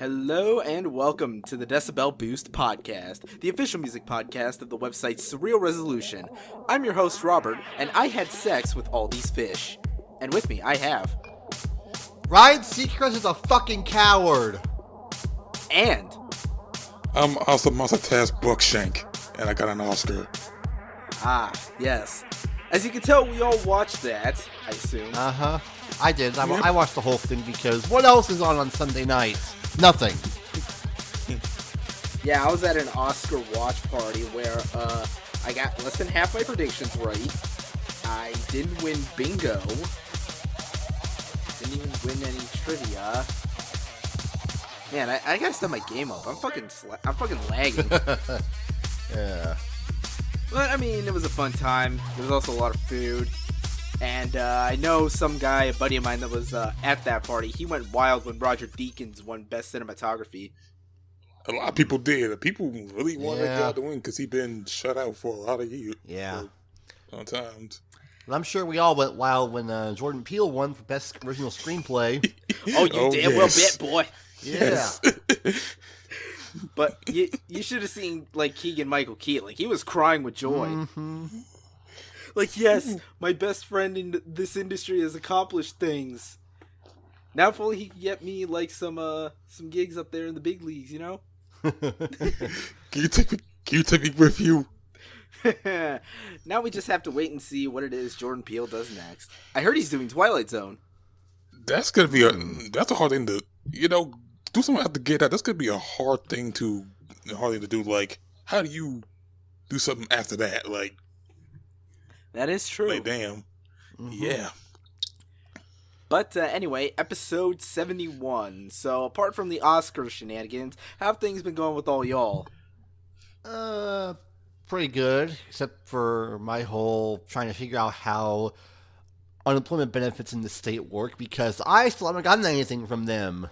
Hello and welcome to the Decibel Boost podcast, the official music podcast of the website Surreal Resolution. I'm your host Robert, and I had sex with all these fish. And with me, I have... Ryan Seacrest is a fucking coward! And... I'm also multitask Brxnks, and I got an Oscar. Ah, yes. As you can tell, we all watched that, I assume. Uh-huh. I did. I watched the whole thing because what else is on Sunday nights? Nothing. Yeah, I was at an Oscar watch party where I got less than half my predictions right. I didn't win bingo. Didn't even win any trivia. Man, I gotta step my game up. I'm fucking lagging. Yeah. But I mean, it was a fun time. There was also a lot of food. And I know some guy, a buddy of mine that was at that party, he went wild when Roger Deakins won Best Cinematography. A lot of people did. People really wanted God to win because he'd been shut out for a lot of years. Yeah. On times. And I'm sure we all went wild when Jordan Peele won for Best Original Screenplay. Oh, you damn well bet, boy. Yeah. But you should have seen, like, Keegan-Michael Key. Like, he was crying with joy. Mm-hmm. Like, yes, my best friend in this industry has accomplished things. Now if only he can get me, like, some gigs up there in the big leagues, you know? Can you take me with you? Now we just have to wait and see what it is Jordan Peele does next. I heard he's doing Twilight Zone. That's gonna be that's a hard thing to, do something out to get out. That's gonna be a hard thing to do. Like, how do you do something after that? Like, that is true. Like, damn. Mm-hmm. Yeah. But anyway, episode 71. So, apart from the Oscar shenanigans, how have things been going with all y'all? Pretty good, except for my whole trying to figure out how unemployment benefits in the state work, because I still haven't gotten anything from them.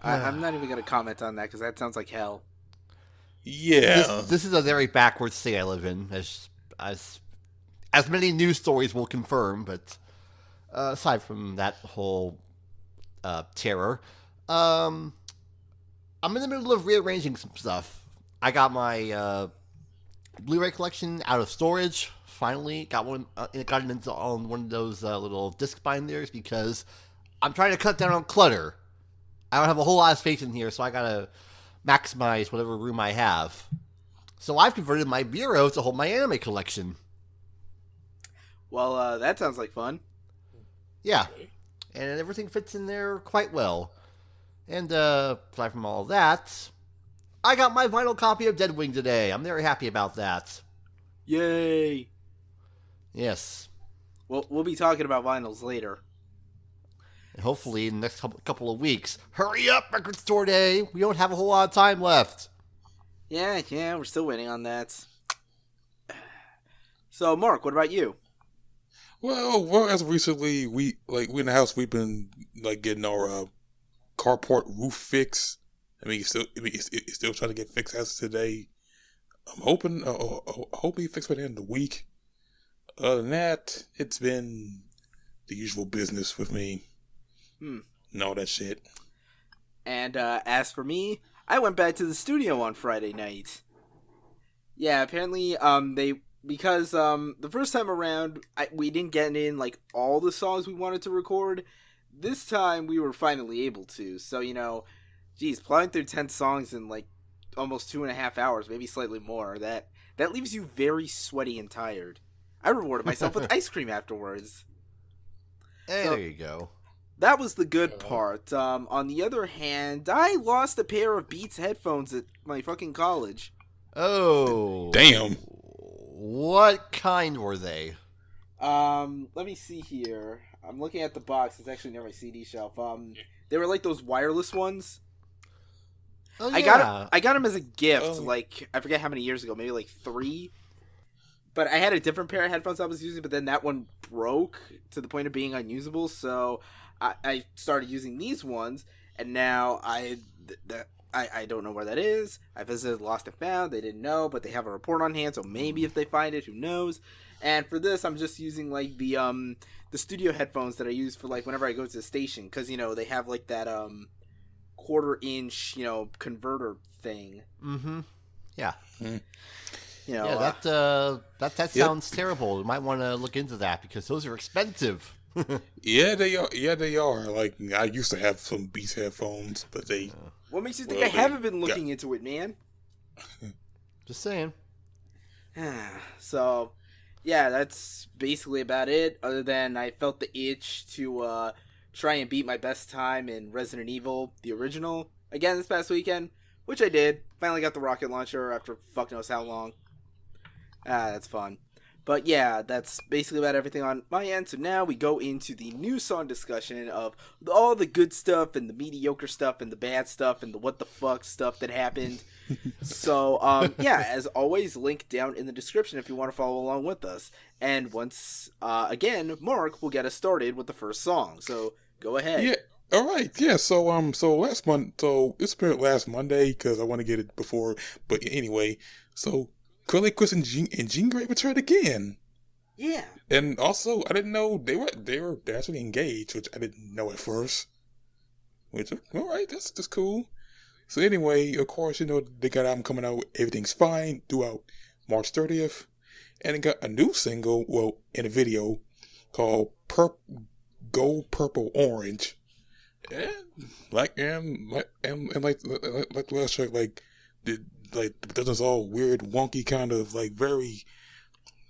I'm not even going to comment on that, because that sounds like hell. Yeah. This is a very backwards state I live in, as many news stories will confirm, but aside from that whole terror, I'm in the middle of rearranging some stuff. I got my Blu-ray collection out of storage, finally. Got it on one of those little disc binders, because I'm trying to cut down on clutter. I don't have a whole lot of space in here, so I gotta maximize whatever room I have. So I've converted my bureau to hold my anime collection. Well, that sounds like fun. Yeah. And everything fits in there quite well. And aside from all that, I got my vinyl copy of Deadwing today. I'm very happy about that. Yay! Yes. Well, we'll be talking about vinyls later. And hopefully in the next couple of weeks. Hurry up, Record Store Day! We don't have a whole lot of time left. Yeah, we're still waiting on that. So, Mark, what about you? Well, as recently, we in the house, we've been, getting our carport roof fixed. I mean, it's still trying to get fixed as of today. I'm hoping fixed by the end of the week. Other than that, it's been the usual business with me. And all that shit. And as for me, I went back to the studio on Friday night. Yeah, apparently because the first time around we didn't get in all the songs we wanted to record. This time we were finally able to. So, geez, plowing through 10 songs in almost 2.5 hours, maybe slightly more, that leaves you very sweaty and tired. I rewarded myself with ice cream afterwards. Hey, so, there you go. That was the good part. On the other hand, I lost a pair of Beats headphones at my fucking college. Oh. Damn. What kind were they? Let me see here. I'm looking at the box. It's actually near my CD shelf. They were those wireless ones. Oh, yeah. I got them as a gift, I forget how many years ago, maybe 3. But I had a different pair of headphones I was using, but then that one broke to the point of being unusable, so I started using these ones, and now I don't know where that is. I visited Lost and Found. They didn't know, but they have a report on hand, so maybe if they find it, who knows? And for this, I'm just using like the studio headphones that I use for like whenever I go to the station, because they have like that 1/4-inch converter thing. Mm-hmm. Yeah. Mm. That sounds terrible. You might want to look into that because those are expensive. Yeah, they are. Yeah, they are. Like, I used to have some Beats headphones, but they... What makes you think I haven't been looking into it, man? Just saying. So, yeah, that's basically about it. Other than I felt the itch to try and beat my best time in Resident Evil, the original, again this past weekend, which I did. Finally got the rocket launcher after fuck knows how long. That's fun. But yeah, that's basically about everything on my end. So now we go into the new song discussion of all the good stuff and the mediocre stuff and the bad stuff and the what the fuck stuff that happened. So, yeah, as always, link down in the description if you want to follow along with us. And once, again, Mark will get us started with the first song. So, go ahead. Yeah. All right. Yeah. So last month, it's been last Monday because I want to get it before. But anyway, so Quelle, Kristi, and Jean Grae returned again. Yeah. And also, I didn't know they were actually engaged, which I didn't know at first. Which, all right, that's cool. So anyway, of course, they got an album coming out. Everything's Fine throughout March 30th, and it got a new single, in a video called Gold, Purple, Orange. And like the last track, but that's all weird, wonky, kind of like very,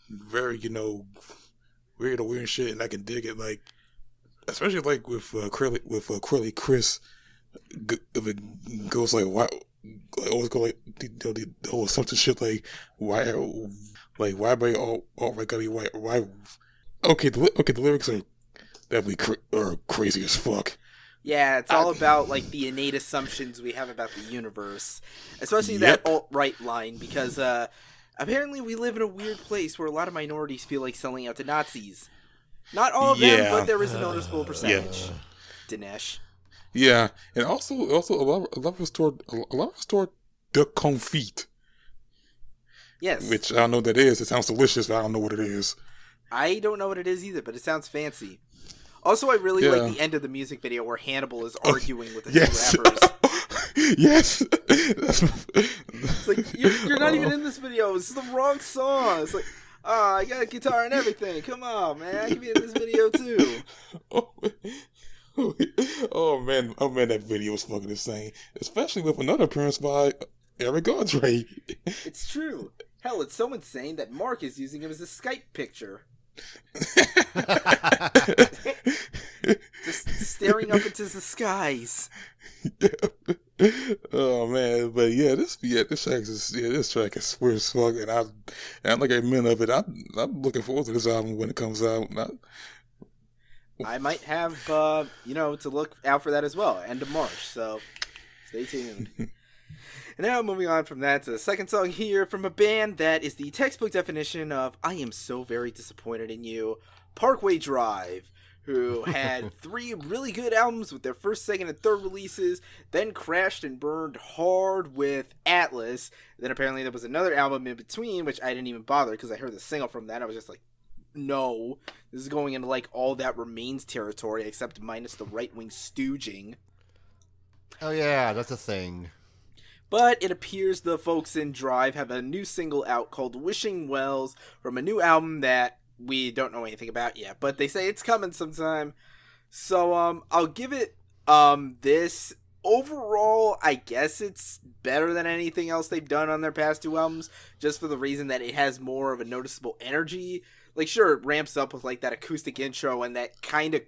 very, weird or weird shit, and I can dig it. Like, especially like with Quelle, Chris, if it goes like why, always go like the whole something shit like why everybody all right gotta be white? Why? Okay, the lyrics are definitely crazy as fuck. Yeah, it's all about, like, the innate assumptions we have about the universe. Especially that alt-right line, because, apparently we live in a weird place where a lot of minorities feel like selling out to Nazis. Not all of them, but there is a noticeable percentage. Dinesh. Yeah, and also a lot of us toward the confit. Yes. Which I don't know what that is. It sounds delicious, but I don't know what it is. I don't know what it is either, but it sounds fancy. Also, I really like the end of the music video where Hannibal is arguing with the two rappers. Yes. It's like, you're not even in this video. This is the wrong song. It's like, I got a guitar and everything. Come on, man. I can be in this video, too. Oh, man, that video was fucking insane. Especially with another appearance by Eric Andre. It's true. Hell, it's so insane that Mark is using him as a Skype picture. Just staring up into the skies. Oh man, but this track is weird as fuck, and I'm like a minute of it. I'm looking forward to this album when it comes out. I might have to look out for that as well, end of March. So stay tuned. And now moving on from that to the second song here from a band that is the textbook definition of I am so very disappointed in you, Parkway Drive, who had 3 really good albums with their first, second, and third releases, then crashed and burned hard with Atlas. Then apparently there was another album in between, which I didn't even bother because I heard the single from that. I was just like, no, this is going into like All That Remains territory, except minus the right-wing stooging. Oh yeah, that's a thing. But it appears the folks in Drive have a new single out called Wishing Wells from a new album that we don't know anything about yet, but they say it's coming sometime. So I'll give it this. Overall, I guess it's better than anything else they've done on their past 2 albums, just for the reason that it has more of a noticeable energy. Like, sure, it ramps up with like that acoustic intro and that kind of,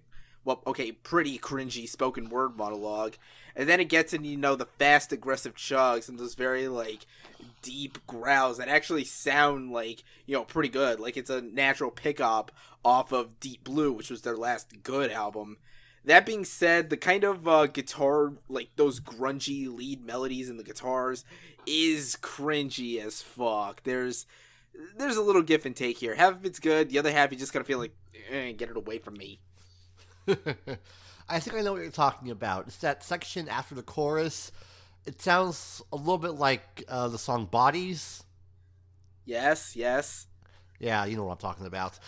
pretty cringy spoken word monologue. And then it gets in, the fast, aggressive chugs and those very, like, deep growls that actually sound like, pretty good. Like, it's a natural pickup off of Deep Blue, which was their last good album. That being said, the kind of guitar, like, those grungy lead melodies in the guitars is cringy as fuck. There's a little give and take here. Half of it's good, the other half you just gotta feel like, get it away from me. I think I know what you're talking about. It's that section after the chorus It sounds a little bit like the song Bodies. Yes, yes. Yeah, you know what I'm talking about.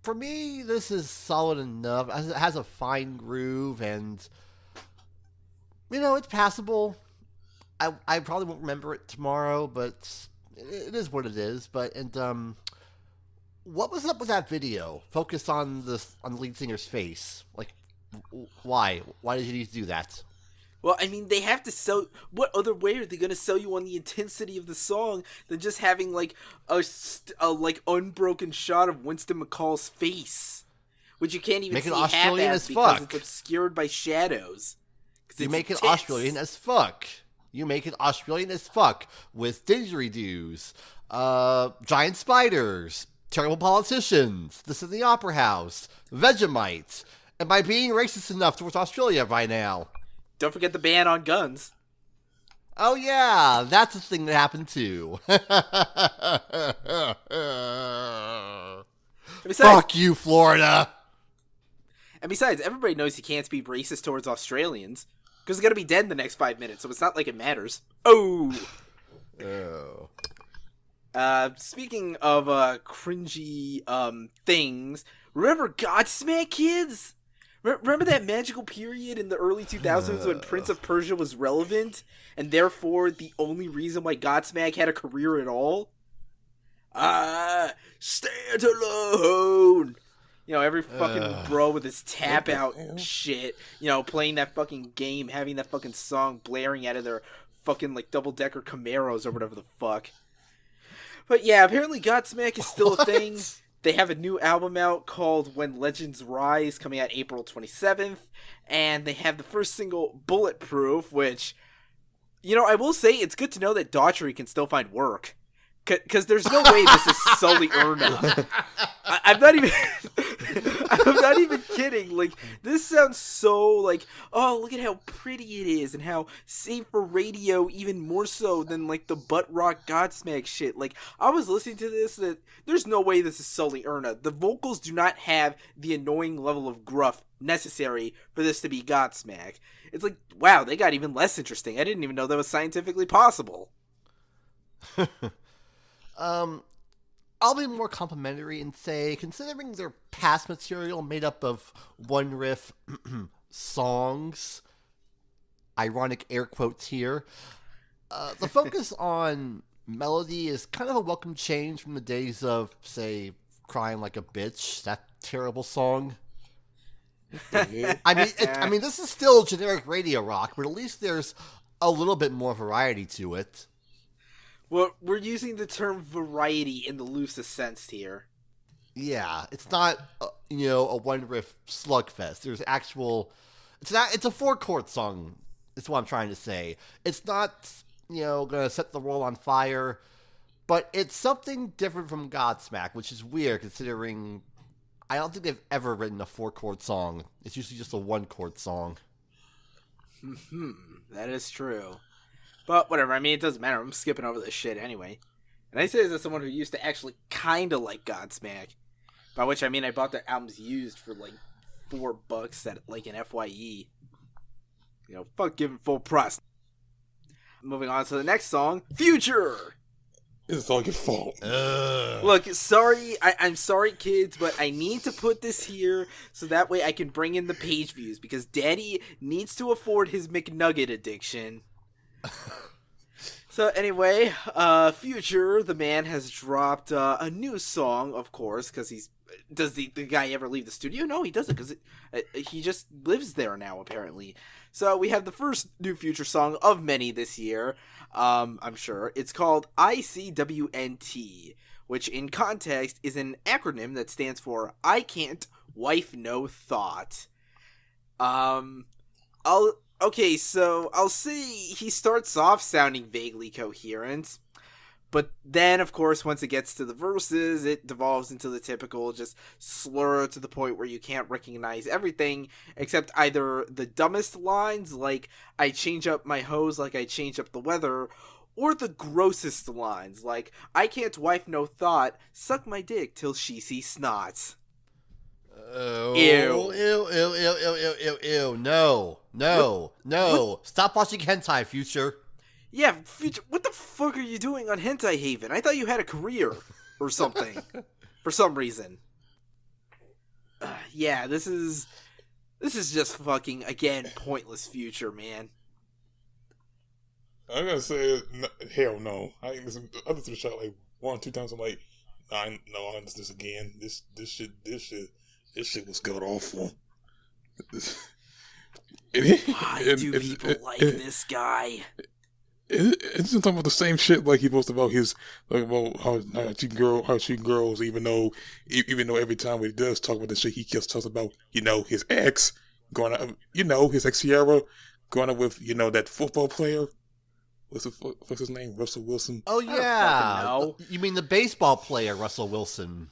For me, this is solid enough. It has a fine groove, and it's passable. I probably won't remember it tomorrow, but it is what it is. What was up with that video? Focus on the lead singer's face. Like, why? Why did you need to do that? Well, I mean, they have to sell. What other way are they going to sell you on the intensity of the song than just having like a unbroken shot of Winston McCall's face, which you can't even Make it see Australian half as because fuck. it's obscured by shadows. You make it Australian as fuck. You make it Australian as fuck with didgeridoos, giant spiders, terrible politicians, this is the opera house, Vegemite, and by being racist enough towards Australia by now. Don't forget the ban on guns. Oh yeah, that's a thing that happened too. Fuck you, Florida. And besides, everybody knows you can't be racist towards Australians. Because they're going to be dead in the next 5 minutes, so it's not like it matters. Oh! Speaking of cringy things, remember Godsmack, kids? Remember that magical period in the early 2000s when Prince of Persia was relevant, and therefore the only reason why Godsmack had a career at all? Stand alone! Every fucking bro with his tap out shit, playing that fucking game, having that fucking song blaring out of their fucking, double-decker Camaros or whatever the fuck. But yeah, apparently Godsmack is still a thing. They have a new album out called When Legends Rise, coming out April 27th, and they have the first single, Bulletproof, which, I will say it's good to know that Daughtry can still find work. Because there's no way this is Sully Erna. I'm not even... I'm not even kidding. This sounds so oh, look at how pretty it is and how safe for radio even more so than, the butt rock Godsmack shit. I was listening to this, that there's no way this is Sully Erna. The vocals do not have the annoying level of gruff necessary for this to be Godsmack. It's wow, they got even less interesting. I didn't even know that was scientifically possible. I'll be more complimentary and say, considering their past material made up of one riff songs, ironic air quotes here, the focus on melody is kind of a welcome change from the days of, say, Crying Like a Bitch, that terrible song. I mean, this is still generic radio rock, but at least there's a little bit more variety to it. Well, we're using the term variety in the loosest sense here. Yeah, it's not, a one-riff slugfest. There's actual... It's a four-chord song, is what I'm trying to say. It's not, gonna set the world on fire, but it's something different from Godsmack, which is weird, considering I don't think they've ever written a four-chord song. It's usually just a one-chord song. That is true. But whatever, it doesn't matter. I'm skipping over this shit anyway. And I say this as someone who used to actually kind of like Godsmack. By which I mean I bought their albums used for $4 at an FYE. Fuck giving full price. Moving on to the next song, Future! It's all your fault. Look, sorry, I'm sorry, kids, but I need to put this here so that way I can bring in the page views, because Daddy needs to afford his McNugget addiction. So anyway, Future, the man, has dropped a new song, of course, because does the guy ever leave the studio? No, he doesn't, because he just lives there now, apparently. So we have the first new Future song of many this year, I'm sure. It's called I.C.W.N.T, which in context is an acronym that stands for I Can't Wife No Thought. Okay, so I'll say he starts off sounding vaguely coherent, but then, of course, once it gets to the verses, it devolves into the typical just slur to the point where you can't recognize everything, except either the dumbest lines, like, I change up my hose like I change up the weather, or the grossest lines, like, I can't wife no thought, suck my dick till she sees snot. Ew. Ew. No. Stop watching hentai, Future. Yeah, Future, what the fuck are you doing on Hentai Haven? I thought you had a career or something. For some reason. Yeah, this is just fucking, again, pointless, Future, man. I gotta say, hell no. I listen to the show like 1 or 2 times. I'm like, I listen to this again. This shit was god awful. Why do people like this guy? It's just talking about the same shit like he posted about his about how cheating girls, even though every time he does talk about the shit, he just talks about his ex going out, his ex Sierra going out with that football player. What's his name? Russell Wilson. Oh yeah, you mean the baseball player Russell Wilson?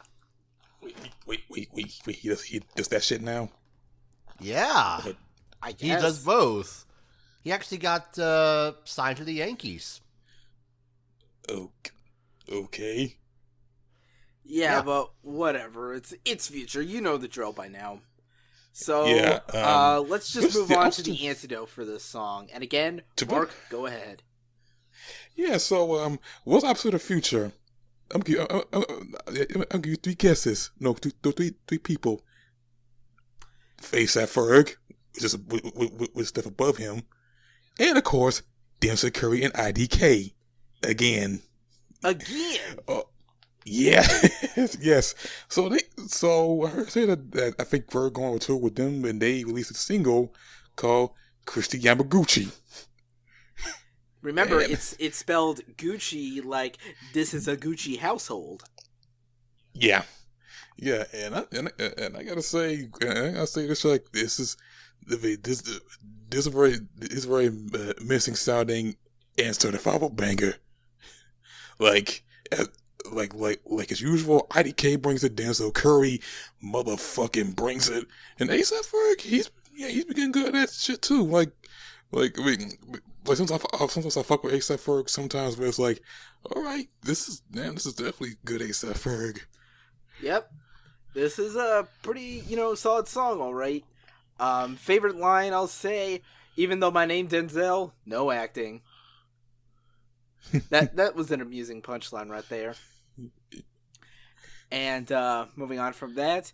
Wait! He does that shit now? Yeah, I guess he does both. He actually got signed to the Yankees. Okay. Yeah, but whatever. It's Future. You know the drill by now. So, let's just move on to the antidote for this song. And again, Mark, go ahead. Yeah, so, what's opposite of Future? I'm give you 3 guesses. No, three people. A$AP Ferg, which is with stuff above him. And, of course, Denzel Curry and IDK. Again. Yeah. Yes. So I heard say that I think Ferg going on tour with them, and they released a single called Kristi YamaGucci. Remember, it's spelled Gucci like this is a Gucci household. Yeah. And I gotta say, this like this is a very missing sounding and certifiable banger. Like as usual, IDK brings it, Denzel Curry motherfucking brings it, and A$AP Ferg, he's been getting good at that shit too. Sometimes I fuck with A$AP Ferg sometimes, but it's like, all right, this is definitely good A$AP Ferg. Yep, this is a pretty solid song, all right. Favorite line, I'll say, even though my name Denzel, no acting. That was an amusing punchline right there. And moving on from that,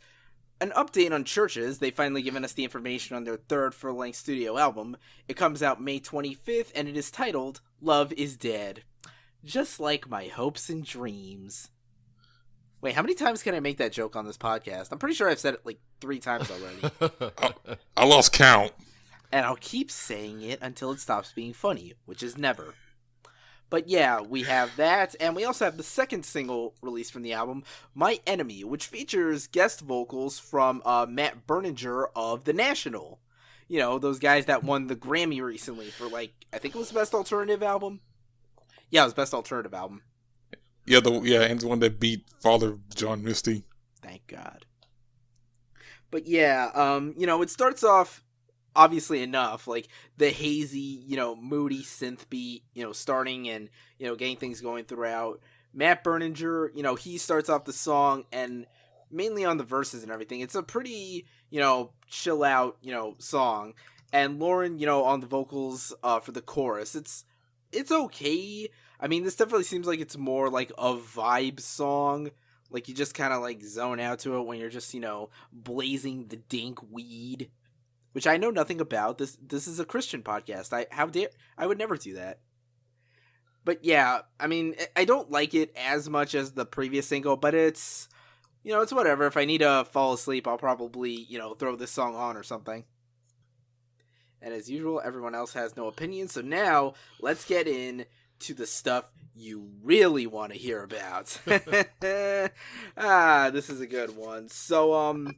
an update on CHVRCHES. They finally given us the information on their 3rd full-length studio album. It comes out May 25th, and it is titled Love is Dead. Just like my hopes and dreams. Wait, how many times can I make that joke on this podcast? I'm pretty sure I've said it like 3 times already. I lost count. And I'll keep saying it until it stops being funny, which is never. But yeah, we have that, and we also have the second single released from the album, My Enemy, which features guest vocals from Matt Berninger of The National. Those guys that won the Grammy recently for, I think it was the Best Alternative Album? Yeah, it was Best Alternative Album. Yeah, and the one that beat Father John Misty. Thank God. But yeah, it starts off obviously enough, like the hazy, moody synth beat, starting and, getting things going throughout. Matt Berninger, he starts off the song and mainly on the verses and everything. It's a pretty, chill out, song. And Lauren, on the vocals for the chorus. It's okay. I mean, this definitely seems like it's more like a vibe song. Like you just kind of zone out to it when you're just, blazing the dank weed. Which I know nothing about. This is a Christian podcast. I would never do that. But yeah, I mean, I don't like it as much as the previous single, but it's, it's whatever. If I need to fall asleep, I'll probably, throw this song on or something. And as usual, everyone else has no opinion. So now, let's get in to the stuff you really want to hear about. This is a good one. So,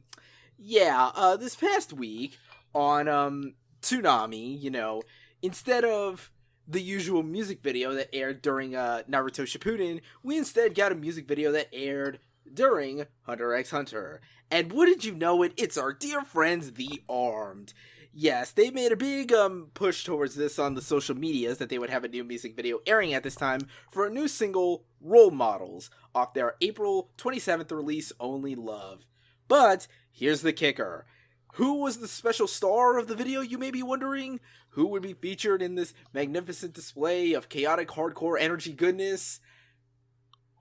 this past week, on Toonami, instead of the usual music video that aired during Naruto Shippuden, we instead got a music video that aired during Hunter x Hunter. And wouldn't you know it, it's our dear friends, The Armed. Yes, they made a big push towards this on the social medias that they would have a new music video airing at this time for a new single, Role Models, off their April 27th release, Only Love. But here's the kicker. Who was the special star of the video, you may be wondering? Who would be featured in this magnificent display of chaotic hardcore energy goodness?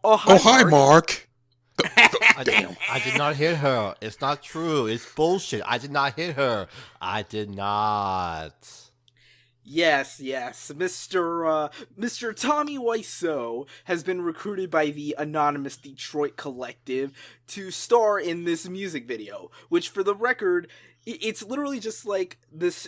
Oh, hi, Mark. Damn. I did not hit her. It's not true. It's bullshit. I did not hit her. I did not. Yes. Mr. Tommy Wiseau has been recruited by the anonymous Detroit collective to star in this music video, which, for the record, it's literally just like this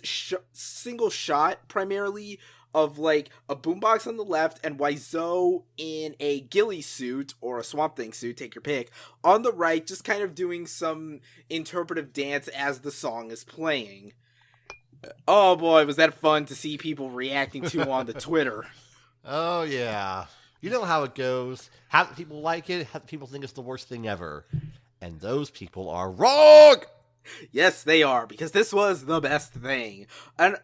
single shot, primarily, of like a boombox on the left and Wiseau in a ghillie suit or a Swamp Thing suit, take your pick, on the right, just kind of doing some interpretive dance as the song is playing. Oh boy, was that fun to see people reacting to on the Twitter. Oh yeah. You know how it goes. Half the people like it, half the people think it's the worst thing ever. And those people are wrong! Yes, they are, because this was the best thing. And,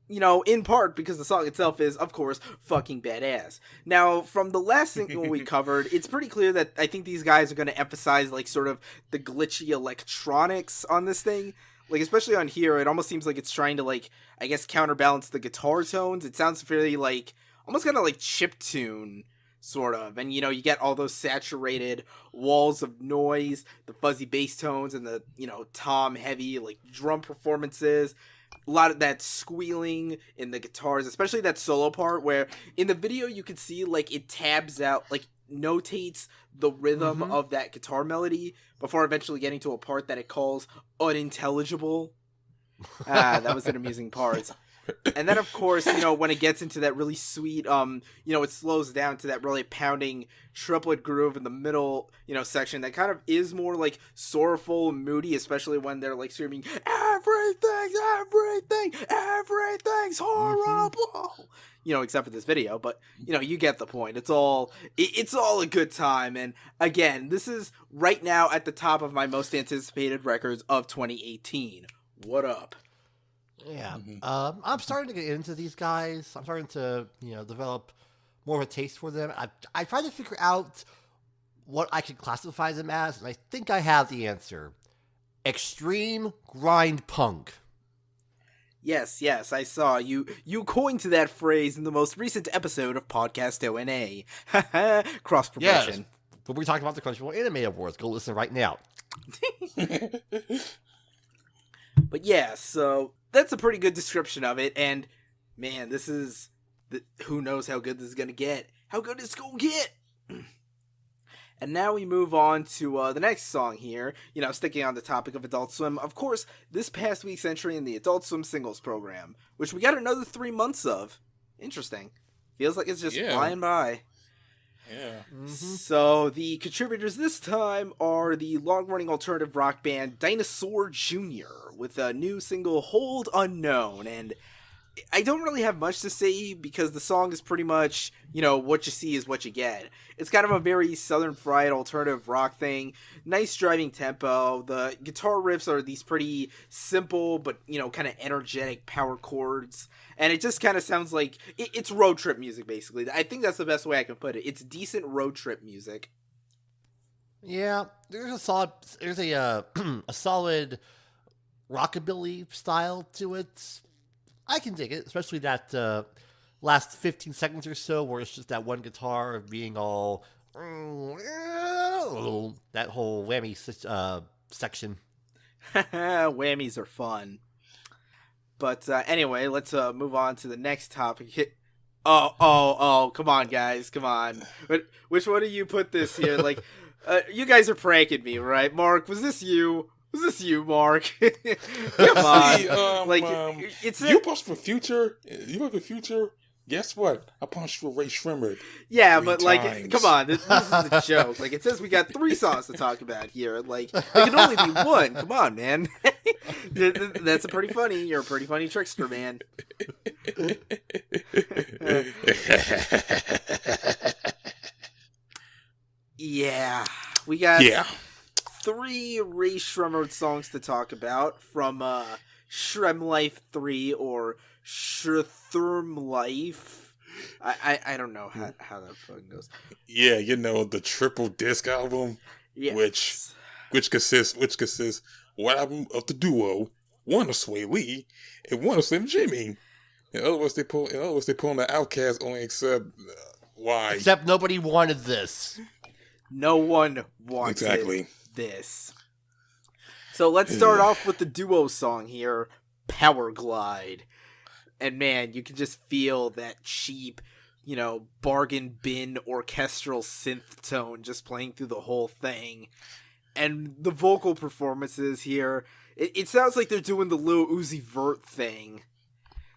you know, in part because the song itself is, of course, fucking badass. Now, from the last single we covered, it's pretty clear that I think these guys are going to emphasize, like, sort of the glitchy electronics on this thing. Like, especially on here, it almost seems like it's trying to, like, I guess counterbalance the guitar tones. It sounds fairly, like, almost kind of like chiptune, sort of. And, you know, you get all those saturated walls of noise, the fuzzy bass tones, and the, you know, tom-heavy, like, drum performances. A lot of that squealing in the guitars, especially that solo part where in the video you can see, like, it tabs out, like, notates the rhythm of that guitar melody before eventually getting to a part that it calls unintelligible. That was an amusing part. And then, of course, you know, when it gets into that really sweet, you know, it slows down to that really pounding triplet groove in the middle, you know, section that kind of is more, like, sorrowful and moody, especially when they're, like, screaming, everything's horrible! You know, except for this video, but, you know, you get the point. It's all a good time, and, again, this is right now at the top of my most anticipated records of 2018. What up? Yeah. I'm starting to get into these guys. I'm starting to, you know, develop more of a taste for them. I tried to figure out what I could classify them as, and I think I have the answer. Extreme grind punk. Yes, I saw you coined that phrase in the most recent episode of Podcast O&A. Cross promotion. Yes, but we're talking about the Crunchyroll Anime Awards. Go listen right now. But yeah, so that's a pretty good description of it, and man, this is who knows how good this is gonna get. How good it's gonna get! And now we move on to the next song here, you know, sticking on the topic of Adult Swim. Of course, this past week's entry in the Adult Swim singles program, which we got another 3 months of. Interesting. Feels like it's just flying by. Yeah. So the contributors this time are the long-running alternative rock band Dinosaur Jr. with a new single, Hold Unknown. And I don't really have much to say because the song is pretty much, you know, what you see is what you get. It's kind of a very Southern fried alternative rock thing. Nice driving tempo. The guitar riffs are these pretty simple but, you know, kind of energetic power chords. And it just kind of sounds like it's road trip music, basically. I think that's the best way I can put it. It's decent road trip music. Yeah, there's a solid rockabilly style to it. I can dig it, especially that last 15 seconds or so where it's just that one guitar being all that whole whammy section. Whammies are fun. But anyway, let's move on to the next topic. Oh, come on, guys, come on. Which one of you put this here? Like, you guys are pranking me, right? Mark, was this you? Was this you, Mark? Come on. It's you punched for Future. You punched for Future. Guess what? I punched for Ray Sremmurd. Yeah, but like, come on, this is a joke. Like, it says we got 3 songs to talk about here. Like, there can only be one. Come on, man. That's you're a pretty funny trickster, man. Yeah, we got 3 Ray Sremmurd songs to talk about from Shrem Life 3 or Shrtherm Life. I don't know how that fucking goes. Yeah, you know, the triple disc album, which consists What album of the duo? One of Sway Lee and one of Slim Jimmy. In other words, they pull on the Outcast only except why? Except nobody wanted this. No one wanted this. So let's start off with the duo song here, Powerglide. And man, you can just feel that cheap, bargain bin orchestral synth tone just playing through the whole thing. And the vocal performances here, it sounds like they're doing the Lil Uzi Vert thing.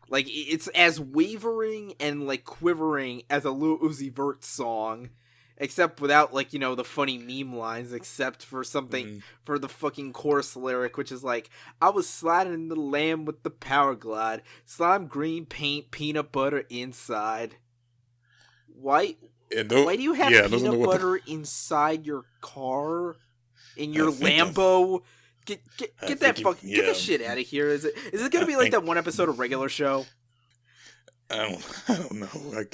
Like, it's as wavering and, like, quivering as a Lil Uzi Vert song. Except without, like, the funny meme lines, except for something, for the fucking chorus lyric, which is like, I was sliding in the lamb with the Powerglide, slime green paint, peanut butter inside. Why do you have peanut butter inside your car? In your Lambo? Get the shit out of here. Is it gonna be like that one episode of Regular Show? I don't know. I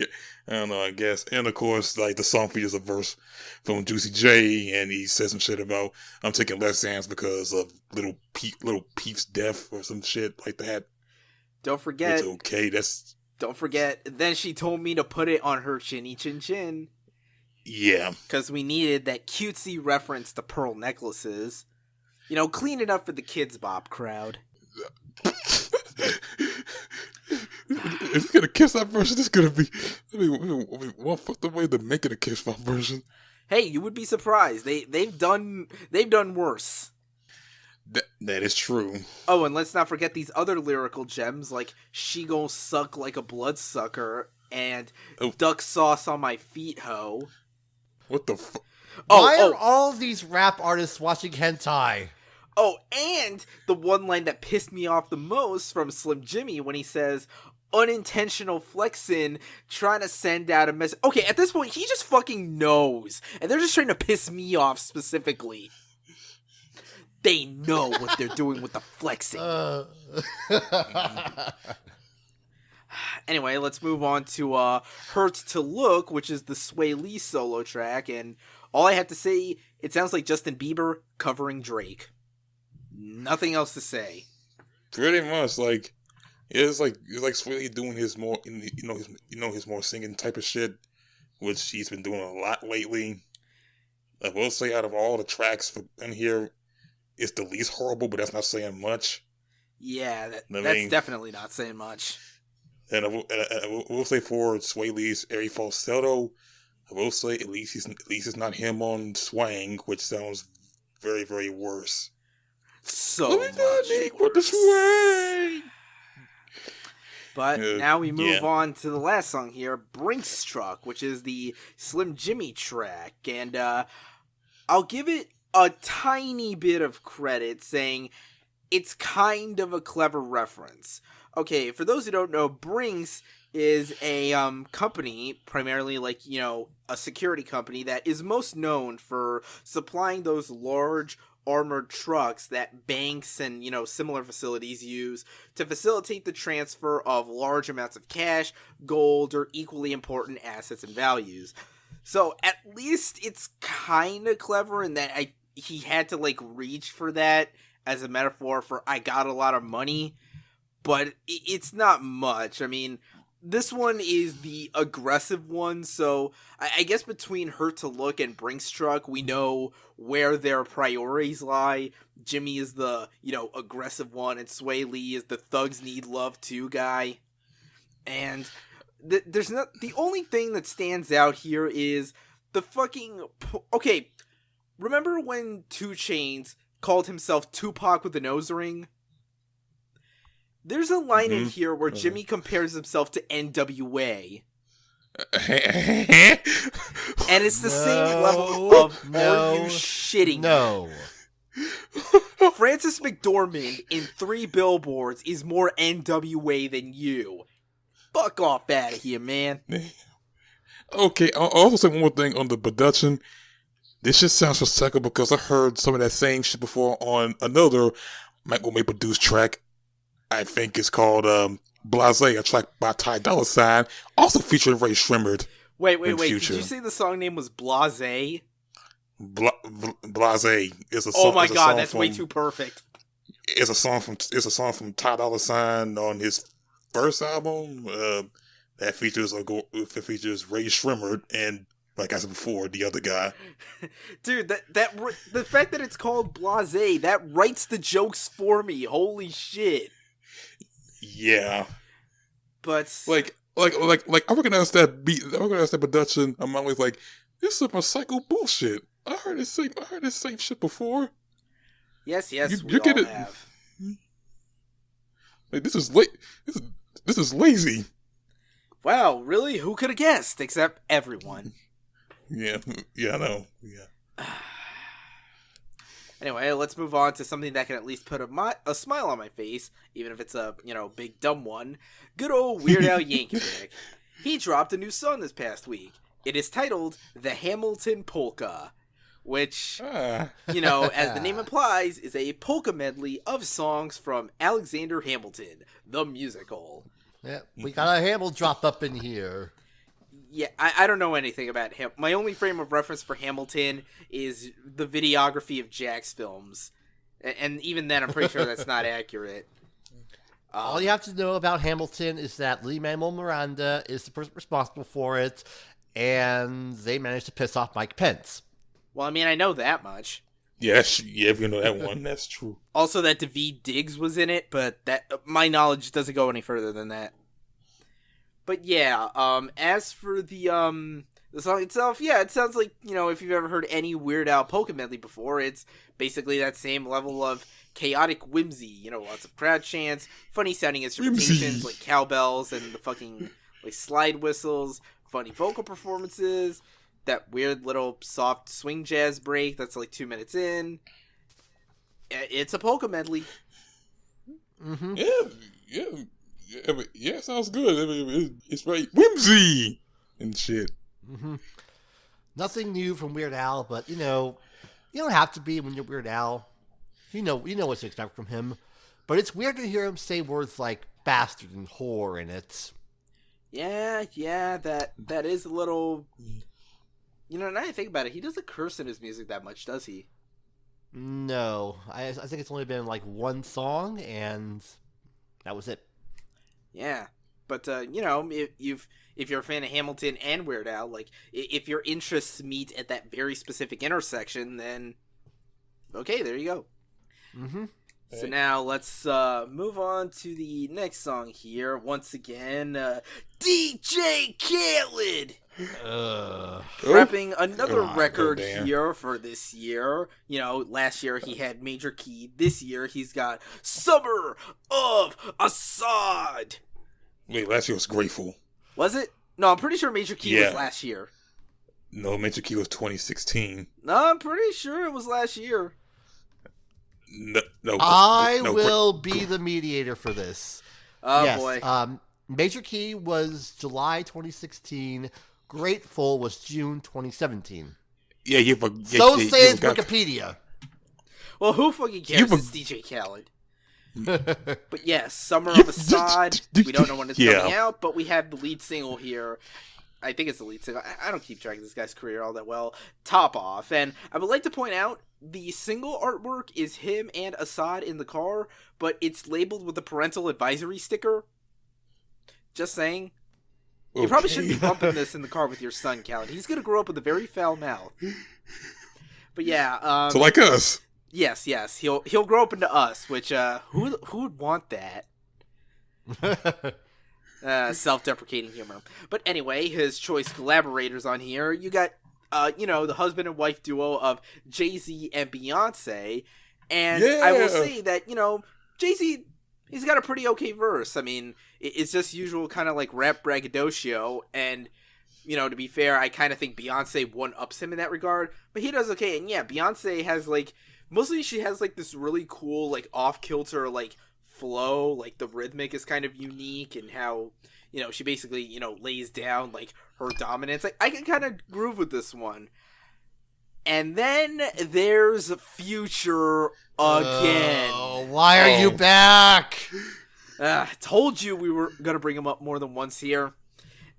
don't know. I guess, and of course, like the song features a verse from Juicy J, and he says some shit about I'm taking less hands because of little Peep's death or some shit like that. Don't forget. It's okay. Don't forget. Then she told me to put it on her chinny chin chin. Yeah. Because we needed that cutesy reference to pearl necklaces. Clean it up for the Kids Bop crowd. If you're gonna kiss that version, it's gonna be one fucked way to make it a Kiss Bop version. Hey, you would be surprised. They've done worse. That is true. Oh, and let's not forget these other lyrical gems like She Gon' Suck Like a Bloodsucker and Duck Sauce on My Feet, Ho. What the fuck? Why are all these rap artists watching hentai? Oh, and the one line that pissed me off the most from Slim Jimmy when he says, unintentional flexing, trying to send out a message. Okay, at this point, he just fucking knows. And they're just trying to piss me off specifically. They know what they're doing with the flexing. Anyway, let's move on to Hurt to Look, which is the Sway Lee solo track. And all I have to say, it sounds like Justin Bieber covering Drake. Nothing else to say. Pretty much, like it's like Sway Lee doing his more, his more singing type of shit, which he's been doing a lot lately. I will say, out of all the tracks in here, it's the least horrible, but that's not saying much. Yeah, that's definitely not saying much. And I will say for Sway Lee's airy falsetto, I will say at least it's not him on Swang, which sounds very, very worse. So much with the swing. But now we move on to the last song here, Brxnks, which is the Slim Jimmy track. And I'll give it a tiny bit of credit, saying it's kind of a clever reference. Okay, for those who don't know, Brxnks is a company, primarily a security company that is most known for supplying those large armored trucks that banks and, similar facilities use to facilitate the transfer of large amounts of cash, gold, or equally important assets and values. So at least it's kind of clever in that he had to reach for that as a metaphor for I got a lot of money, but it's not much. I mean, this one is the aggressive one, so I guess between Hurt to Look and Brxnks, we know where their priorities lie. Jimmy is the, aggressive one, and Sway Lee is the thugs need love too guy. And the only thing that stands out here is the fucking... Okay, remember when 2 Chainz called himself Tupac with a nose ring? There's a line in here where Jimmy compares himself to NWA. And it's the same level of are you shitting me? Francis McDormand in 3 Billboards is more NWA than you. Fuck off out of here, man. Okay, I'll also say one more thing on the production. This shit sounds recycled because I heard some of that same shit before on another Michael May produced track. I think it's called Blase, a track by Ty Dolla $ign, also featuring Ray Sremmurd. Wait. Did you say the song name was Blase? Blase is a song. Oh my god, that's way too perfect. it's a song from Ty Dolla $ign on his first album that features Ray Sremmurd and, like I said before, the other guy. Dude, the fact that it's called Blasé, that writes the jokes for me. Holy shit. Yeah. But like I recognize that beat. I recognize that production. I'm always like, this is some recycled bullshit. I heard this same shit before. Yes, we you all get it. have. Like, this is this is lazy. Wow, really? Who could have guessed? Except everyone. Yeah, I know. Yeah. Anyway, let's move on to something that can at least put a smile on my face, even if it's a, big dumb one. Good old Weird Al Yankovic. He dropped a new song this past week. It is titled The Hamilton Polka, which, as the name implies, is a polka medley of songs from Alexander Hamilton, the musical. Yeah, we got a Hamil drop up in here. Yeah, I don't know anything about him. My only frame of reference for Hamilton is the videography of Jack's films. And even then, I'm pretty sure that's not accurate. All you have to know about Hamilton is that Lin-Manuel Miranda is the person responsible for it, and they managed to piss off Mike Pence. Well, I mean, I know that much. If you know that one, that's true. Also, that Daveed Diggs was in it, but that my knowledge doesn't go any further than that. But yeah, as for the song itself, yeah, it sounds like, if you've ever heard any Weird Al polka medley before, it's basically that same level of chaotic whimsy, lots of crowd chants, funny sounding instrumentations like cowbells and the fucking slide whistles, funny vocal performances, that weird little soft swing jazz break that's 2 minutes in. It's a polka medley. Mm-hmm. Yeah, sounds good. It's very whimsy and shit. Mm-hmm. Nothing new from Weird Al, but you don't have to be when you're Weird Al. You know what to expect from him. But it's weird to hear him say words like bastard and whore in it. Yeah, that is a little. Now I think about it, he doesn't curse in his music that much, does he? No, I think it's only been one song, and that was it. Yeah, but if you're a fan of Hamilton and Weird Al, if your interests meet at that very specific intersection, then okay, there you go. Mm-hmm. So now let's move on to the next song here. Once again, DJ Khaled. Wrapping another record here for this year. Last year he had Major Key. This year he's got Summer of Assad. Wait, last year was Grateful. Was it? No, I'm pretty sure Major Key was last year. No, Major Key was 2016. No, I'm pretty sure it was last year. No, I will be the mediator for this. Oh, yes, boy. Major Key was July 2016. Grateful was June 2017. Yeah, says Wikipedia. Well, who fucking cares? It's DJ Khaled. But yes, Summer of Assad. We don't know when it's coming out, but we have the lead single here. I think it's the lead single. I don't keep track of this guy's career all that well. Top Off. And I would like to point out, the single artwork is him and Assad in the car, but it's labeled with a parental advisory sticker. Just saying. Okay. You probably shouldn't be bumping this in the car with your son, Khaled. He's going to grow up with a very foul mouth. But yeah. So like us. Yes. He'll grow up into us, which, who would want that? Self-deprecating humor. But anyway, his choice collaborators on here, you got, the husband and wife duo of Jay-Z and Beyonce. And I will say that, Jay-Z, he's got a pretty okay verse. I mean, it's just usual kind of rap braggadocio. And, to be fair, I kind of think Beyonce one-ups him in that regard. But he does okay. And yeah, Beyonce has mostly she has this really cool, off-kilter, flow. The rhythmic is kind of unique, and how, she basically, lays down, her dominance. I can kind of groove with this one. And then there's Future again. Oh, why are you back? Told you we were going to bring him up more than once here.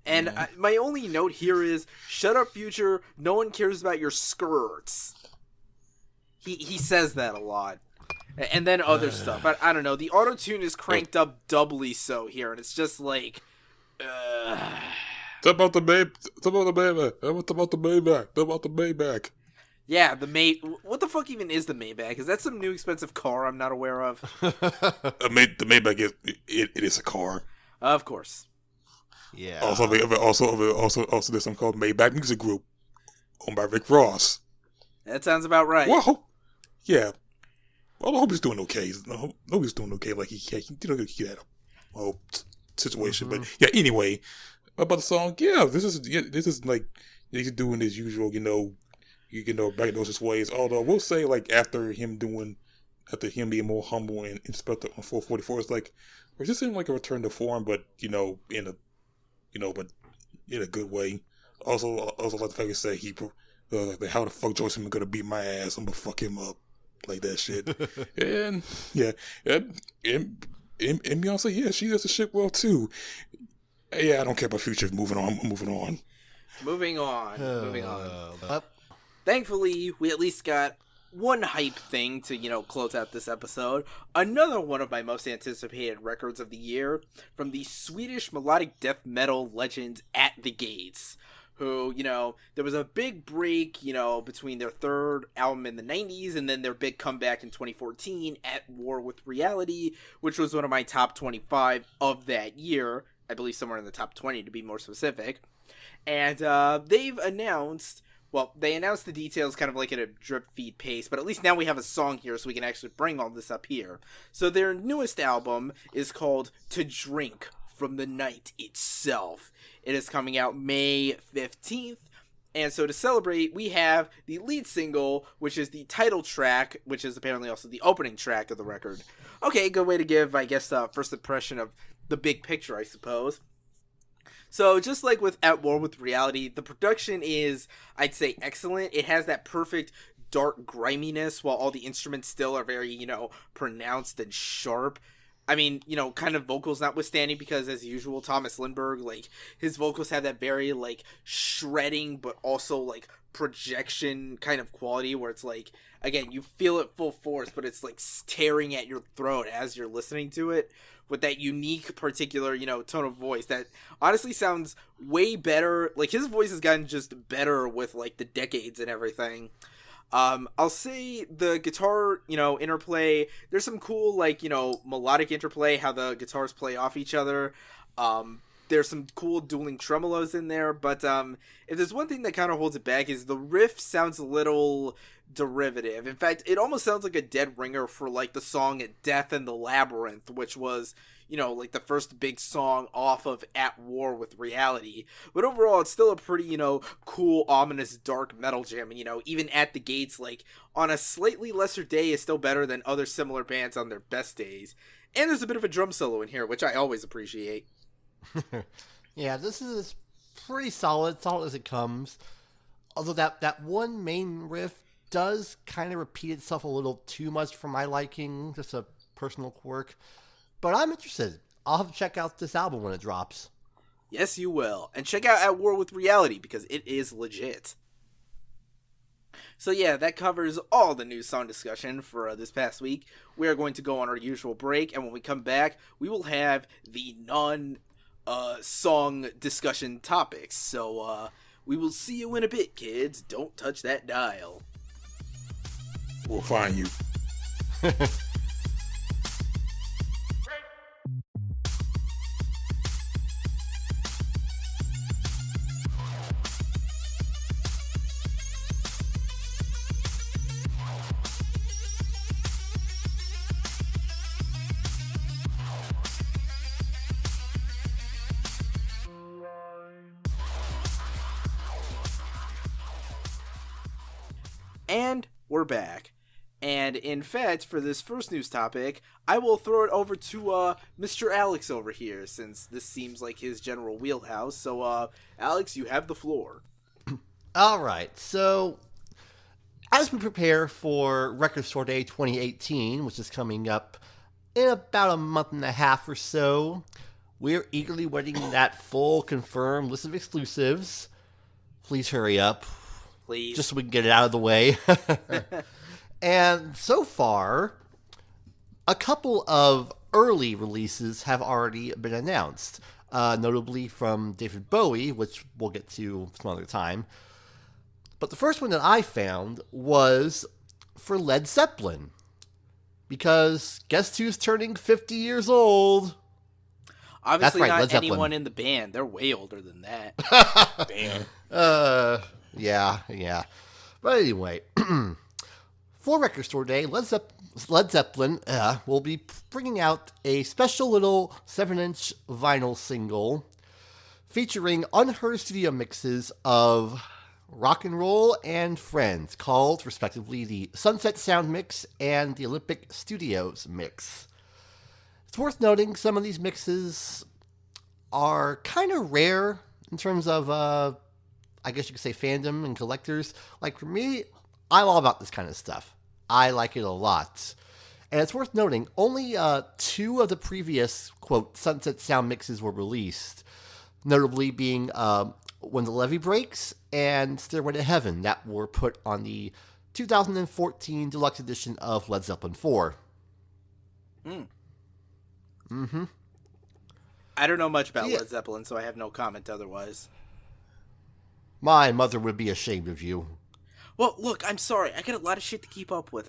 And my only note here is, shut up, Future. No one cares about your skirts. He says that a lot. And then other stuff. I don't know. The auto-tune is cranked up doubly so here, and it's just like... Talk about the Maybach. Yeah, what the fuck even is the Maybach? Is that some new expensive car I'm not aware of? The Maybach it is a car. Of course. Yeah. Also, there's something called Maybach Music Group, owned by Rick Ross. That sounds about right. Well, yeah. Well, I hope he's doing okay. I hope he's doing okay. Like he had a situation, but yeah. Anyway, about the song, this is like he's doing his usual, braggadocious ways. Although we'll say, like after him being more humble and inspector on 444, it's like we're just in like a return to form, but in a good way. Also like the fact he said how the fuck Joyce am gonna beat my ass? I'm gonna fuck him up like that shit. and Beyonce, she does the shit well too. Yeah, I don't care about Future. Moving on. Moving on. Thankfully, we at least got one hype thing to, close out this episode. Another one of my most anticipated records of the year from the Swedish melodic death metal legends At the Gates, who, there was a big break, between their third album in the 90s and then their big comeback in 2014, At War with Reality, which was one of my top 25 of that year. I believe somewhere in the top 20 to be more specific. And they've announced... Well, they announced the details kind of like at a drip feed pace, but at least now we have a song here so we can actually bring all this up here. So their newest album is called To Drink from the Night Itself. It is coming out May 15th. And so to celebrate, we have the lead single, which is the title track, which is apparently also the opening track of the record. Okay, good way to give, I guess, first impression of the big picture, I suppose. So, just like with At War with Reality, the production is, I'd say, excellent. It has that perfect dark griminess, while all the instruments still are very, pronounced and sharp. I mean, kind of vocals notwithstanding, because as usual, Thomas Lindberg, like, his vocals have that very, like, shredding, but also, like, projection kind of quality, where it's like, again, you feel it full force, but it's, like, tearing at your throat as you're listening to it. With that unique particular, tone of voice that honestly sounds way better. Like, his voice has gotten just better with, like, the decades and everything. I'll say the guitar, interplay, there's some cool, like, melodic interplay, how the guitars play off each other. There's some cool dueling tremolos in there, but if there's one thing that kind of holds it back is the riff sounds a little derivative. In fact, it almost sounds like a dead ringer for, like, the song Death in the Labyrinth, which was, like the first big song off of At War with Reality. But overall, it's still a pretty, cool, ominous, dark metal jam. And, even At the Gates, like, on a slightly lesser day is still better than other similar bands on their best days. And there's a bit of a drum solo in here, which I always appreciate. Yeah, this is pretty solid as it comes. Although that one main riff does kind of repeat itself a little too much for my liking, just a personal quirk. But I'm interested. I'll have to check out this album when it drops. Yes, you will. And check out At War with Reality, because it is legit. So yeah, that covers all the new song discussion for this past week. We are going to go on our usual break, and when we come back, we will have the song discussion topics. So we will see you in a bit, kids. Don't touch that dial. We'll find you. And we're back. And in fact, for this first news topic, I will throw it over to Mr. Alex over here, since this seems like his general wheelhouse. So, Alex, you have the floor. All right. So, as we prepare for Record Store Day 2018, which is coming up in about a month and a half or so, we're eagerly waiting that full confirmed list of exclusives. Please hurry up. Please. Just so we can get it out of the way. And so far, a couple of early releases have already been announced, notably from David Bowie, which we'll get to some other time. But the first one that I found was for Led Zeppelin. Because guess who's turning 50 years old? Obviously right, not anyone in the band. They're way older than that. Damn. Yeah. But anyway, for Record Store Day, Led Zeppelin will be bringing out a special little 7-inch vinyl single featuring unheard studio mixes of Rock and Roll and Friends, called respectively the Sunset Sound Mix and the Olympic Studios Mix. It's worth noting some of these mixes are kind of rare in terms of, I guess you could say, fandom and collectors. Like, for me, I'm all about this kind of stuff. I like it a lot. And it's worth noting, only 2 of the previous, quote, Sunset Sound mixes were released, notably being When the Levee Breaks and Stairway to Heaven, that were put on the 2014 deluxe edition of Led Zeppelin 4. I don't know much about Led Zeppelin, so I have no comment otherwise. My mother would be ashamed of you. Well, look, I'm sorry. I got a lot of shit to keep up with.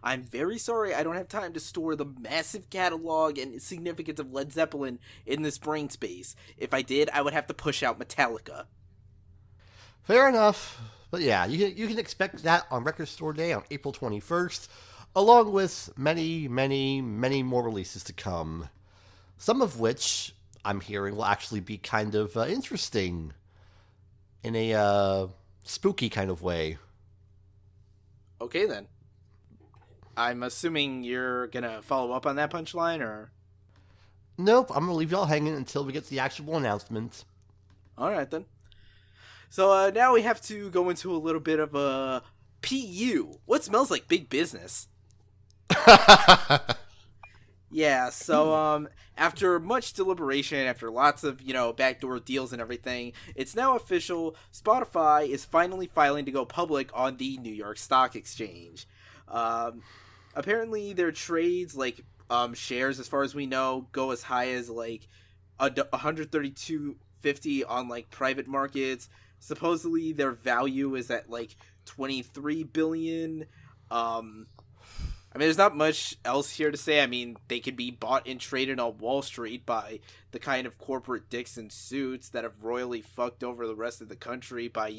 I'm very sorry I don't have time to store the massive catalog and significance of Led Zeppelin in this brain space. If I did, I would have to push out Metallica. Fair enough. But yeah, you can expect that on Record Store Day on April 21st, along with many, many, many more releases to come. Some of which, I'm hearing, will actually be kind of interesting in a spooky kind of way. Okay, then. I'm assuming you're gonna follow up on that punchline, or? Nope, I'm gonna leave y'all hanging until we get to the actual announcement. Alright, then. So, now we have to go into a little bit of a PU. What smells like big business? Yeah, so, after much deliberation, after lots of, backdoor deals and everything, it's now official. Spotify is finally filing to go public on the New York Stock Exchange. Apparently their trades, shares, as far as we know, go as high as, $132.50 on, private markets. Supposedly their value is at, $23 billion. There's not much else here to say. They could be bought and traded on Wall Street by the kind of corporate dicks in suits that have royally fucked over the rest of the country by,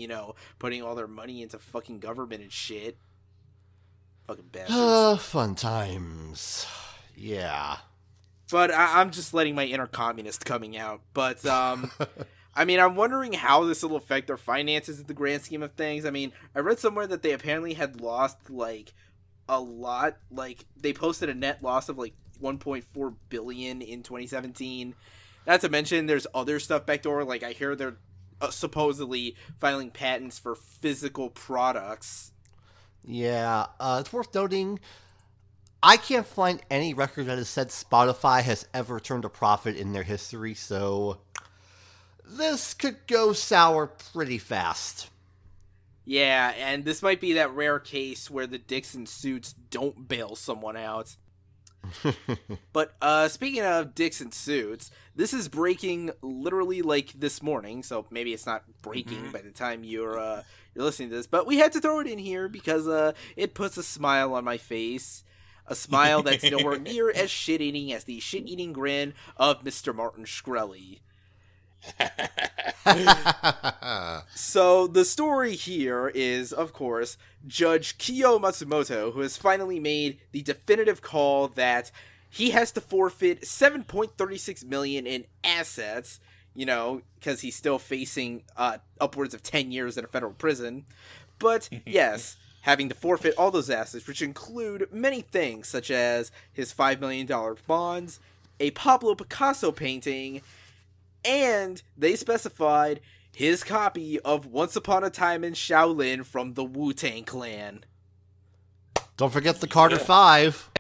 putting all their money into fucking government and shit. Fucking bastards. Fun times. Yeah. But I'm just letting my inner communist coming out. But, I'm wondering how this will affect their finances in the grand scheme of things. I read somewhere that they apparently had lost, a lot. They posted a net loss of, 1.4 billion in 2017. Not to mention, there's other stuff backdoor. I hear they're supposedly filing patents for physical products. Yeah, it's worth noting, I can't find any record that has said Spotify has ever turned a profit in their history, so this could go sour pretty fast. Yeah, and this might be that rare case where the dicks in suits don't bail someone out. But speaking of dicks in suits, this is breaking literally this morning, so maybe it's not breaking by the time you're listening to this, but we had to throw it in here because it puts a smile on my face. A smile that's nowhere near as shit-eating as the shit-eating grin of Mr. Martin Shkreli. So the story here is, of course, Judge Kiyo Matsumoto, who has finally made the definitive call that he has to forfeit $7.36 million in assets, because he's still facing upwards of 10 years in a federal prison. But yes, having to forfeit all those assets, which include many things, such as his $5 million bonds, a Pablo Picasso painting, and they specified his copy of Once Upon a Time in Shaolin from the Wu-Tang Clan. Don't forget the Carter 5.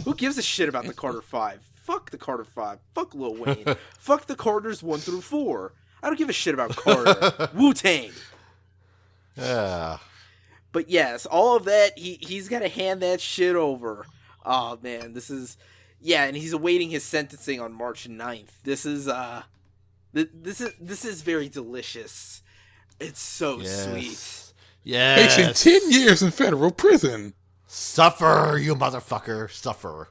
Who gives a shit about the Carter 5? Fuck the Carter 5. Fuck Lil Wayne. Fuck the Carters 1 through 4. I don't give a shit about Carter. Wu-Tang. Yeah. But yes, all of that, he's got to hand that shit over. Oh man, this is yeah, and he's awaiting his sentencing on March 9th. This is very delicious. It's so sweet. Yes. Facing 10 years in federal prison. Suffer, you motherfucker. Suffer.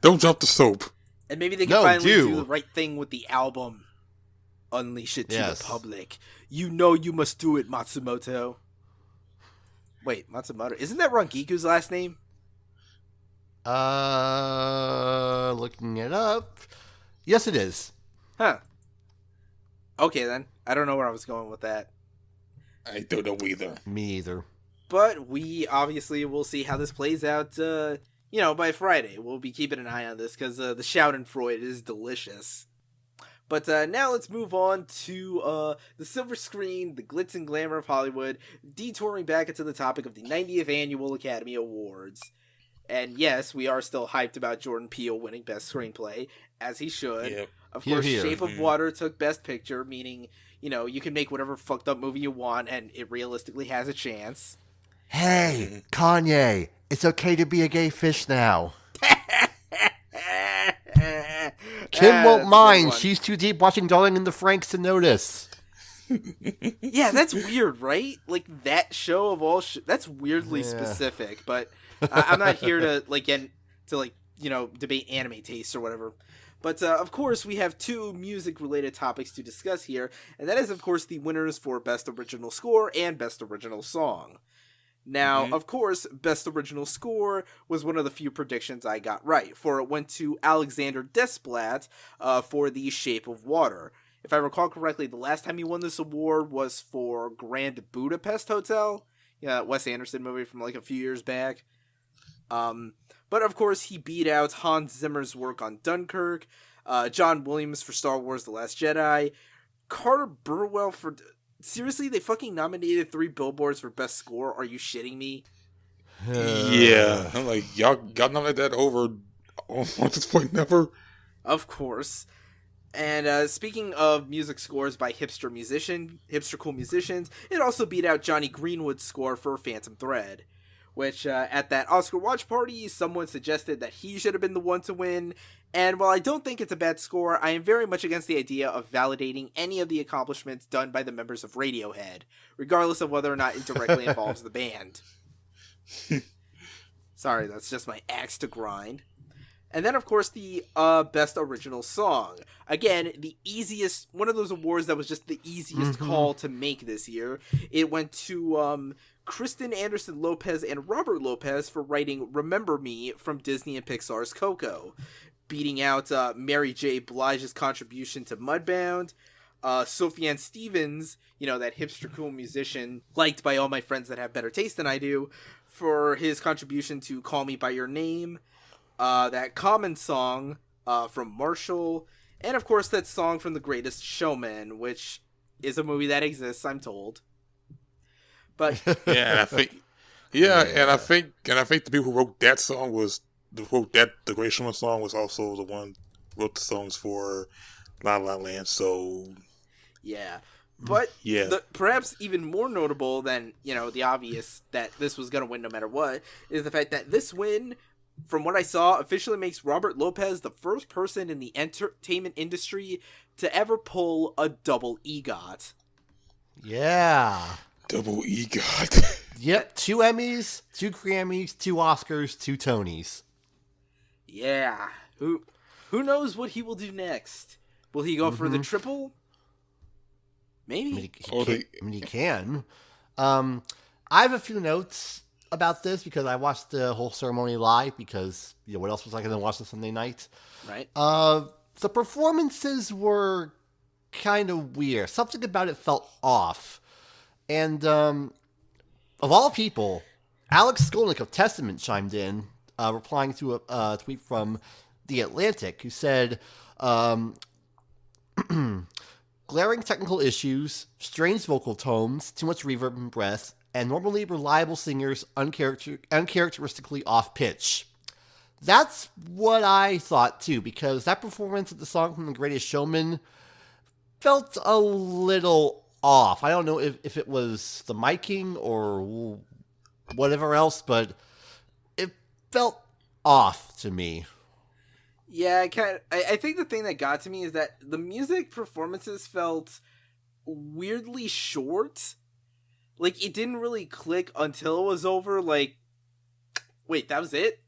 Don't jump the soap. And maybe they can finally do the right thing with the album. Unleash it to the public. You know you must do it, Matsumoto. Wait, Matsumoto. Isn't that Rangiku's last name? Looking it up. Yes, it is. Huh. Okay, then. I don't know where I was going with that. I don't know either. Me either. But we obviously will see how this plays out, by Friday. We'll be keeping an eye on this because the Schadenfreude is delicious. But now let's move on to the silver screen, the glitz and glamour of Hollywood, detouring back into the topic of the 90th Annual Academy Awards. And yes, we are still hyped about Jordan Peele winning Best Screenplay, as he should. Yep. Of course, Shape of Water took Best Picture, meaning, you can make whatever fucked up movie you want, and it realistically has a chance. Hey, Kanye, it's okay to be a gay fish now. Kim won't mind. She's too deep watching Darling in the Franxx to notice. Yeah, that's weird, right? Like, that show of all that's weirdly specific, but I'm not here to, debate anime tastes or whatever. But, of course, we have two music-related topics to discuss here, and that is, of course, the winners for Best Original Score and Best Original Song. Now, of course, Best Original Score was one of the few predictions I got right, for it went to Alexander Desplat for The Shape of Water. If I recall correctly, the last time he won this award was for Grand Budapest Hotel, Wes Anderson movie from a few years back. But of course, he beat out Hans Zimmer's work on Dunkirk, John Williams for Star Wars The Last Jedi, Carter Burwell for... Seriously, they fucking nominated 3 Billboards for Best Score? Are you shitting me? Yeah. I'm like, y'all nominated that over on this point never? Of course. And speaking of music scores by hipster cool musicians, it also beat out Johnny Greenwood's score for Phantom Thread. Which, at that Oscar watch party, someone suggested that he should have been the one to win. And while I don't think it's a bad score, I am very much against the idea of validating any of the accomplishments done by the members of Radiohead, regardless of whether or not it directly involves the band. Sorry, that's just my axe to grind. And then, of course, the Best Original Song. Again, the easiest, one of those awards that was just the easiest call to make this year. It went to Kristen Anderson Lopez and Robert Lopez for writing Remember Me from Disney and Pixar's Coco, beating out Mary J. Blige's contribution to Mudbound, Sufjan Stevens, that hipster cool musician liked by all my friends that have better taste than I do, for his contribution to Call Me By Your Name, that Common song from Marshall, and of course that song from The Greatest Showman, which is a movie that exists, I'm told. But I think the people who wrote that song the Great Showman song was also the one who wrote the songs for La La Land. So yeah, but perhaps even more notable than the obvious that this was gonna win no matter what is the fact that this win, from what I saw, officially makes Robert Lopez the first person in the entertainment industry to ever pull a double EGOT. Yeah. Double EGOT. Yep, 2 Emmys, 2 Grammys, 2 Oscars, 2 Tonys. Yeah. Who knows what he will do next? Will he go for the triple? Maybe. He can. I have a few notes about this because I watched the whole ceremony live because, what else was I going to watch on Sunday night? Right. The performances were kind of weird. Something about it felt off. And, of all people, Alex Skolnick of Testament chimed in, replying to a tweet from The Atlantic, who said, glaring technical issues, strange vocal tones, too much reverb and breath, and normally reliable singers uncharacteristically off-pitch. That's what I thought, too, because that performance of the song from The Greatest Showman felt a little off. I don't know if it was the miking or whatever else, but it felt off to me. Yeah, I think the thing that got to me is that the music performances felt weirdly short. Like, it didn't really click until it was over. Like, wait, that was it?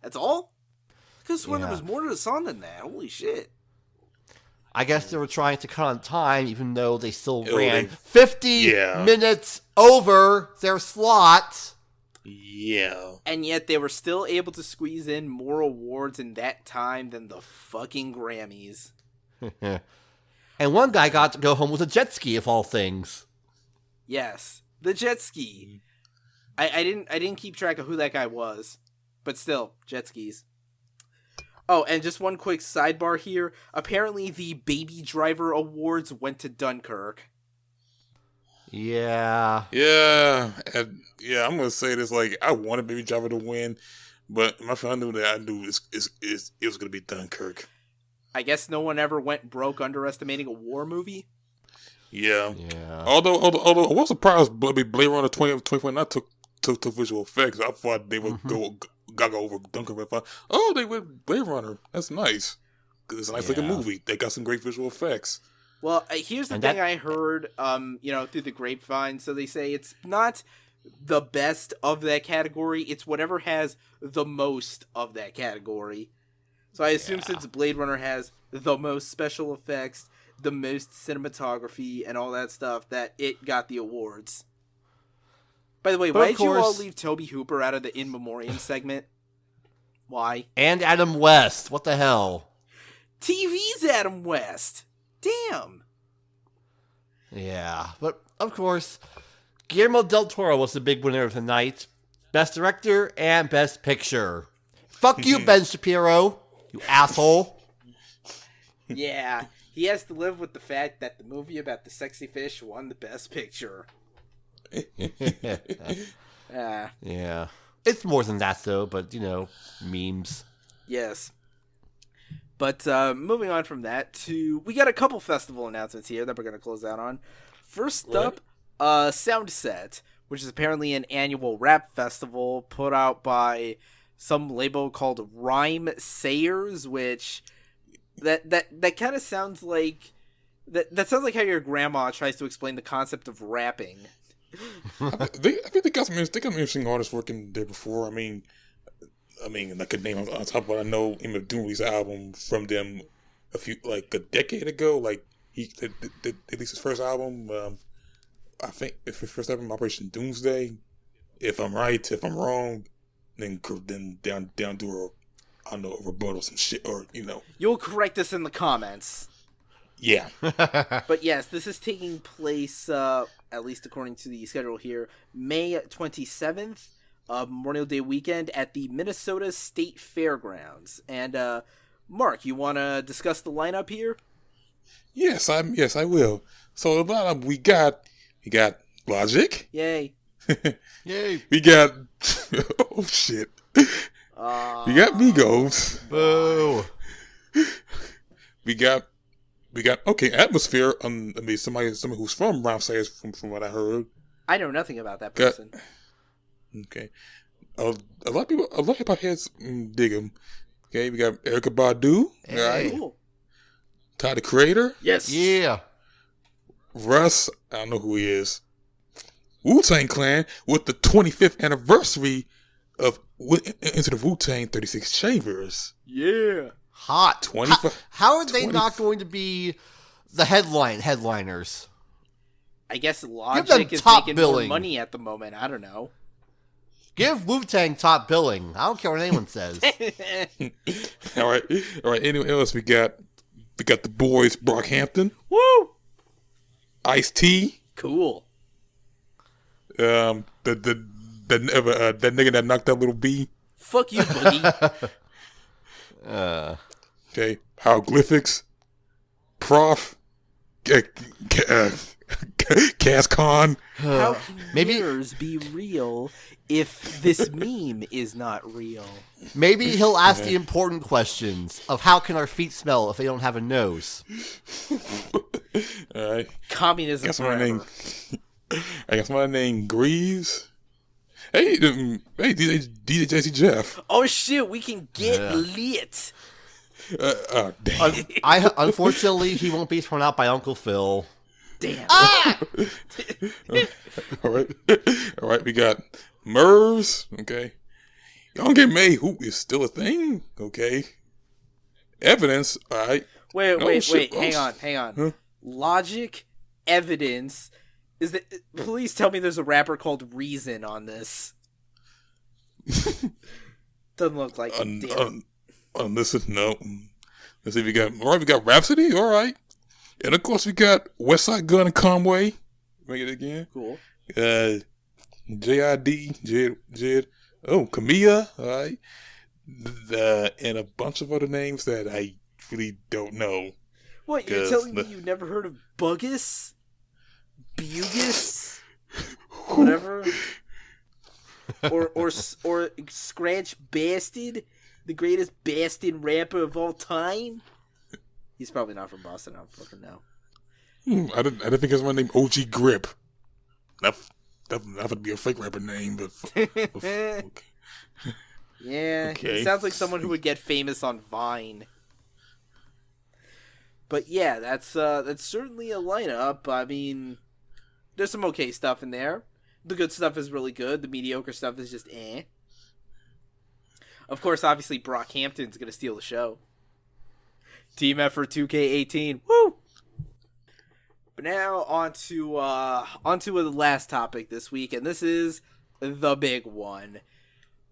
That's all? I could have sworn there was more to the song than that. Holy shit. I guess they were trying to cut on time, even though they still ran 50 minutes over their slot. Yeah. And yet they were still able to squeeze in more awards in that time than the fucking Grammys. And one guy got to go home with a jet ski, of all things. Yes, the jet ski. I didn't keep track of who that guy was, but still, jet skis. Oh, and just one quick sidebar here. Apparently, the Baby Driver Awards went to Dunkirk. Yeah. Yeah. And I'm going to say this, like, I wanted Baby Driver to win, but my friend knew that I knew it was going to be Dunkirk. I guess no one ever went broke underestimating a war movie. Yeah. Although I was surprised Blade Runner 2049 took visual effects. I thought they would go over Dunkirk. They went Blade Runner. That's nice. Because it's a nice looking movie. They got some great visual effects. Well, here's the thing I heard, through the grapevine. So they say it's not the best of that category. It's whatever has the most of that category. So I assume since Blade Runner has the most special effects, the most cinematography, and all that stuff, that it got the awards. By the way, why did you all leave Toby Hooper out of the In Memoriam segment? Why? And Adam West. What the hell? TV's Adam West. Damn. Yeah, but of course, Guillermo del Toro was the big winner of the night. Best Director and Best Picture. Fuck you, Ben Shapiro. You asshole. Yeah, he has to live with the fact that the movie about the sexy fish won the Best Picture. Yeah. It's more than that, though, but, memes. Yes. But moving on from that to... We got a couple festival announcements here that we're going to close out on. First up, Soundset, which is apparently an annual rap festival put out by some label called Rhyme Sayers, which... That kind of sounds like... That sounds like how your grandma tries to explain the concept of rapping. I think they got some interesting artists working there before. I mean, I could name on top of what I know him of doing release an album from them a decade ago. Like he released his first album. I think his first album, Operation Doomsday. If I'm right, if I'm wrong, then down to a rebuttal some shit or You'll correct us in the comments. Yeah. But yes, this is taking place, at least according to the schedule here, May 27th, Memorial Day weekend at the Minnesota State Fairgrounds. And, Mark, you want to discuss the lineup here? Yes, I will. So the lineup we got Logic. Yay. Yay. We got, oh shit. We got Migos. Boo. We got Atmosphere. Somebody who's from Rhyme Sayers, from what I heard. I know nothing about that person. Okay, a lot of hip hop heads dig him. Okay, we got Erykah Badu. Hey. Right. Cool. Tyler the Creator. Yes. Yeah. Russ. I don't know who he is. Wu-Tang Clan with the 25th anniversary of Into the Wu-Tang 36 Chambers. Yeah. Hot. 25. How are they not going to be the headliners? I guess Give them Logic is top making billing. more money at the moment. I don't know. Give Wu-Tang top billing. I don't care what anyone says. All right. Anyone else? We got the boys Brockhampton. Woo! Ice-T. Cool. The nigga that knocked out Little B. Fuck you, Boogie. Okay. Hieroglyphics. Prof. Cas Con. How can Maybe- mirrors be real if this meme is not real? Maybe he'll ask the important questions of how can our feet smell if they don't have a nose? All right. Communism Guess my forever. name. I guess my name Greaves. Hey, DJ Jazzy Jeff. Oh shit, we can get lit. Damn. Unfortunately, he won't be thrown out by Uncle Phil. Damn. Ah! All right. We got Mervs. Okay. Y'all get May Hoop is still a thing. Okay. Evidence. All right. Wait. Hang on. Huh? Logic, evidence. Is that? Please tell me there's a rapper called Reason on this. Doesn't look like it. Damn. Listen, no. Let's see. We got Rhapsody. All right. And of course we got Westside Gun and Conway. Make it again. Cool. J.I.D. Jed. Oh, Camilla. All right. And a bunch of other names that I really don't know. What, you're telling me you never heard of Buggus? Bugus? Whatever? or Scratch Bastard? The greatest bastard rapper of all time? He's probably not from Boston, I don't fucking know. I didn't think his one named OG Grip. That would be a fake rapper name, but okay. Yeah, okay. He sounds like someone who would get famous on Vine. But yeah, that's certainly a lineup. I mean, there's some okay stuff in there. The good stuff is really good. The mediocre stuff is just eh. Of course, obviously, Brockhampton's gonna steal the show. Team effort 2K18. Woo! But now onto the last topic this week, and this is the big one.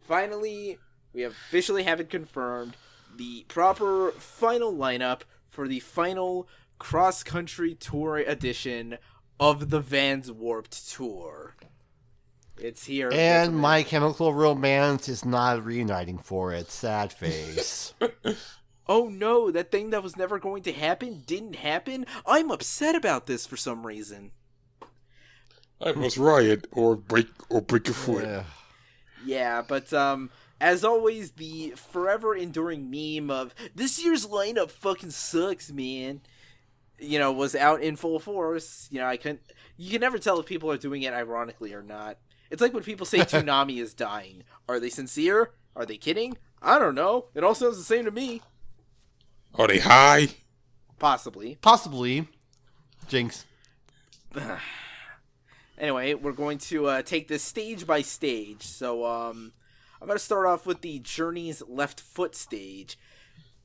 Finally, we have officially have it confirmed, the proper final lineup for the final cross-country tour edition of the Vans Warped Tour. It's here. And My Chemical Romance is not reuniting for it. Sad face. Oh no, that thing that was never going to happen didn't happen? I'm upset about this for some reason. I must riot or break your foot. Yeah, but as always, the forever enduring meme of this year's lineup fucking sucks, man, was out in full force. You can never tell if people are doing it ironically or not. It's like when people say Toonami is dying. Are they sincere? Are they kidding? I don't know. It all sounds the same to me. Are they high? Possibly. Jinx. Anyway, we're going to take this stage by stage. So, I'm going to start off with the Journey's Left Foot stage.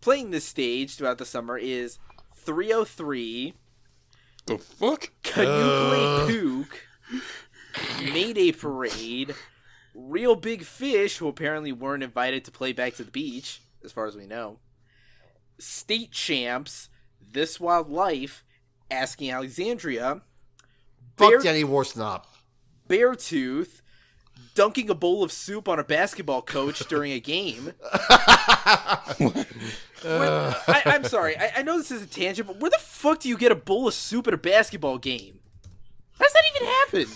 Playing this stage throughout the summer is 303. The fuck? Canucle Pook. Mayday Parade. Real Big Fish, who apparently weren't invited to play Back to the Beach, as far as we know. State Champs. This Wild Life. Asking Alexandria. Fuck Jenny Warsnop. Beartooth. Dunking a bowl of soup on a basketball coach during a game. I'm sorry. I know this is a tangent, but where the fuck do you get a bowl of soup at a basketball game? How does that even happen?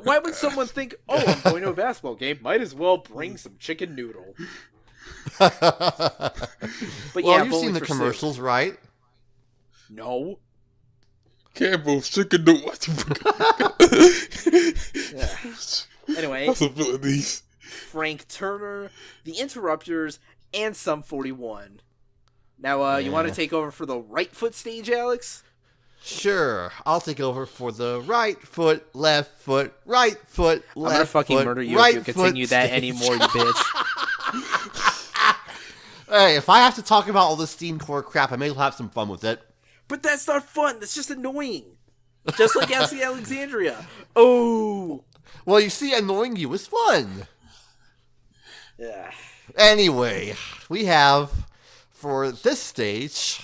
Why would someone think, oh, I'm going to a basketball game, might as well bring some chicken noodle? But well, you've seen the commercials, soup. Right? No. Campbell's chicken noodle. Yeah. Anyway, possibilities. Frank Turner, The Interrupters, and Sum 41. Now, you want to take over for the right foot stage, Alex? Sure. I'll take over for the right foot, left foot, right foot, left foot. I'm gonna fucking murder you if you continue that stage. Anymore, you bitch. Hey, if I have to talk about all this steamcore crap, I may have some fun with it. But that's not fun. That's just annoying. Just like Asking Alexandria. Oh. Well, you see, annoying you is fun. Yeah. Anyway, we have, for this stage,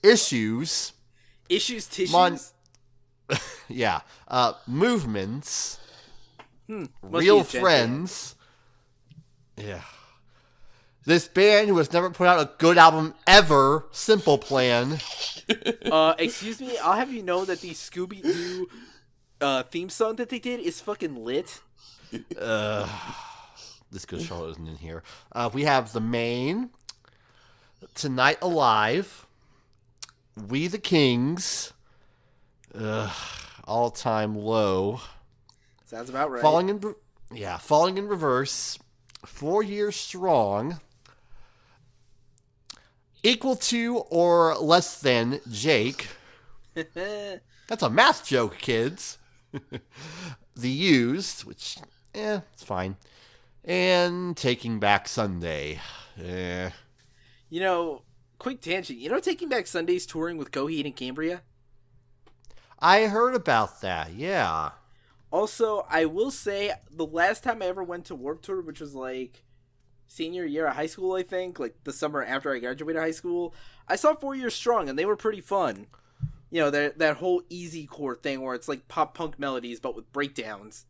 issues. Issues, tissues? Yeah. Movements. Real friends. Yeah. This band who has never put out a good album ever, Simple Plan. Excuse me, I'll have you know that the Scooby-Doo theme song that they did is fucking lit. This good show isn't in here. We have The Main, Tonight Alive, We the Kings, All Time Low. Sounds about right. Falling in reverse. 4 years strong. Equal to or less than Jake. That's a math joke, kids. The Used, which, it's fine. And Taking Back Sunday. Quick tangent. Taking Back Sunday's touring with Coheed and Cambria? I heard about that, yeah. Also, I will say, the last time I ever went to Warped Tour, which was like senior year of high school, I think, like the summer after I graduated high school, I saw 4 Years Strong, and they were pretty fun. That whole easy core thing where it's like pop punk melodies, but with breakdowns.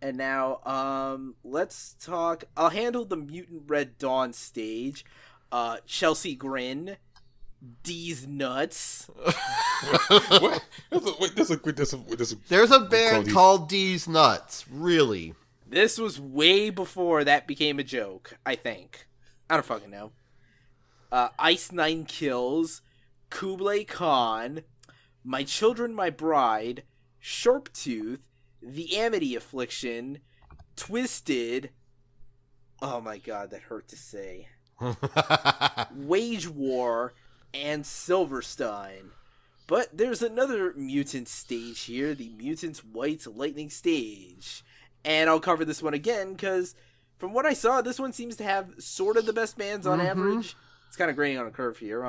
And now, let's talk. I'll handle the Mutant Red Dawn stage. Chelsea Grin. D's Nuts. What? There's a band called D's Nuts. Really? This was way before that became a joke, I think. I don't fucking know. Ice Nine Kills. Kublai Khan. My Children, My Bride. Sharptooth. The Amity Affliction. Twisted. Oh my god, that hurt to say. Wage War. And Silverstein. But there's another mutant stage here, the Mutant White Lightning stage. And I'll cover this one again, because from what I saw, this one seems to have sort of the best bands on average. It's kind of grading on a curve here.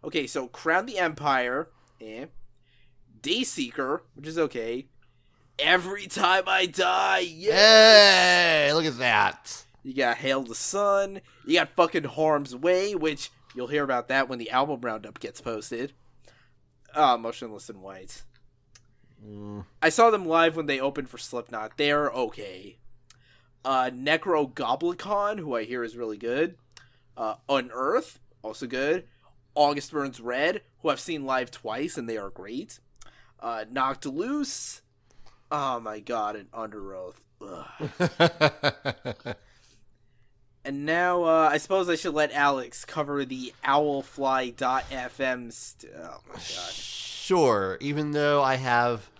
Okay, so Crown the Empire. Dayseeker, which is okay. Every Time I Die, yes! Hey, look at that. You got Hail the Sun. You got fucking Harm's Way, which... You'll hear about that when the album roundup gets posted. Motionless in White. I saw them live when they opened for Slipknot. They're okay. Necrogoblicon, who I hear is really good. Unearth, also good. August Burns Red, who I've seen live twice, and they are great. Knocked Loose. Oh my god, and Under Oath. And now, I suppose I should let Alex cover the Owlfly.fm. Oh my god. Sure, even though I have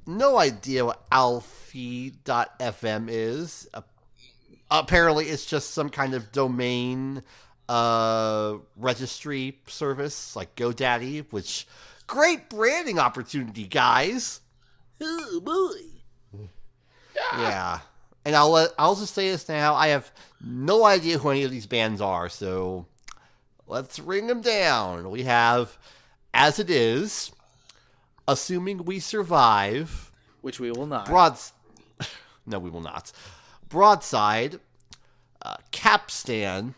no idea what Owlfly.fm is. Apparently, it's just some kind of domain registry service like GoDaddy, which great branding opportunity, guys. Oh boy. Yeah. And I'll just say this now. I have no idea who any of these bands are, so let's ring them down. We have As It Is, Assuming We Survive. Which we will not. No, we will not. Broadside, Capstan,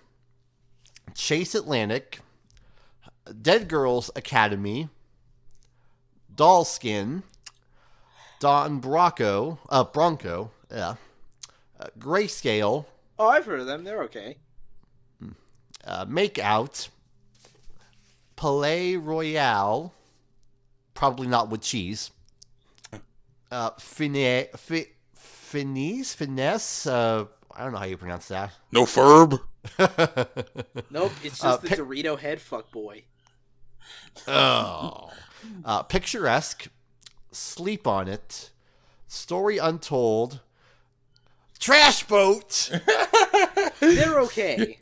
Chase Atlantic, Dead Girls Academy, Dollskin, Don Bronco, yeah. Grayscale. Oh, I've heard of them. They're okay. Make Out. Palais Royale. Probably not with cheese. Finesse. I don't know how you pronounce that. No Ferb. Nope, it's just the Dorito head fuckboy. Oh. Picturesque. Sleep on It. Story Untold. Trash Boat. They're okay.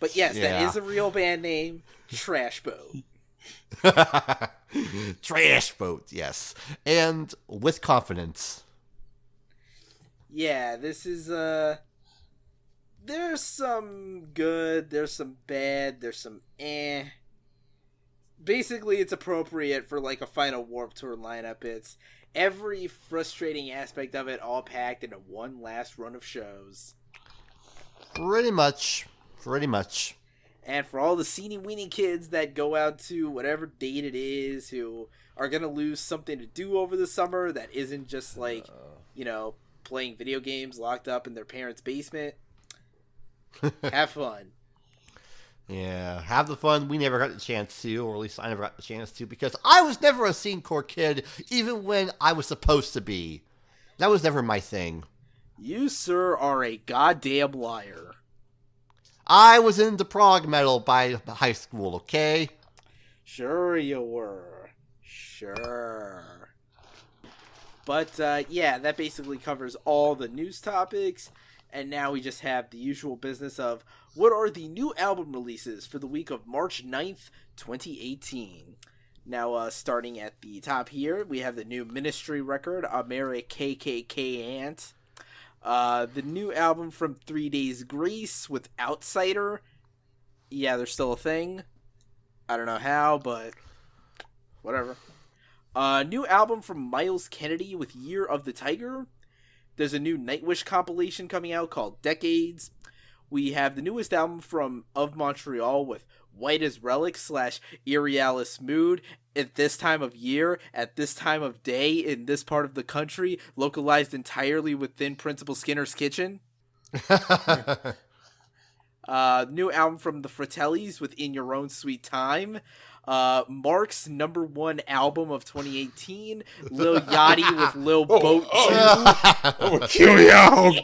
But yes, that is a real band name. Trash Boat. Trash Boat, yes. And With Confidence. Yeah, this is, there's some good, there's some bad, there's some eh. Basically, it's appropriate for, like, a final Warped Tour lineup. It's every frustrating aspect of it all packed into one last run of shows. Pretty much. And for all the teeny-weeny kids that go out to whatever date it is, who are going to lose something to do over the summer that isn't just, like, playing video games locked up in their parents' basement, have fun. Yeah, have the fun we never got the chance to, or at least I never got the chance to, because I was never a scene core kid, even when I was supposed to be. That was never my thing. You, sir, are a goddamn liar. I was into prog metal by high school, okay? Sure you were. Sure. But yeah, that basically covers all the news topics. And now we just have the usual business of what are the new album releases for the week of March 9th, 2018. Now, starting at the top here, we have the new Ministry record, America. The new album from 3 Days Grace with Outsider. Yeah, they're still a thing. I don't know how, but whatever. New album from Miles Kennedy with Year of the Tiger. There's a new Nightwish compilation coming out called Decades. We have the newest album from Of Montreal with White as Relic / Irrealis Mood at this time of year, at this time of day, in this part of the country, localized entirely within Principal Skinner's kitchen. New album from the Fratellis with In Your Own Sweet Time. Mark's #1 album of 2018, Lil Yachty with Lil Boat 2. I'm gonna kill y'all.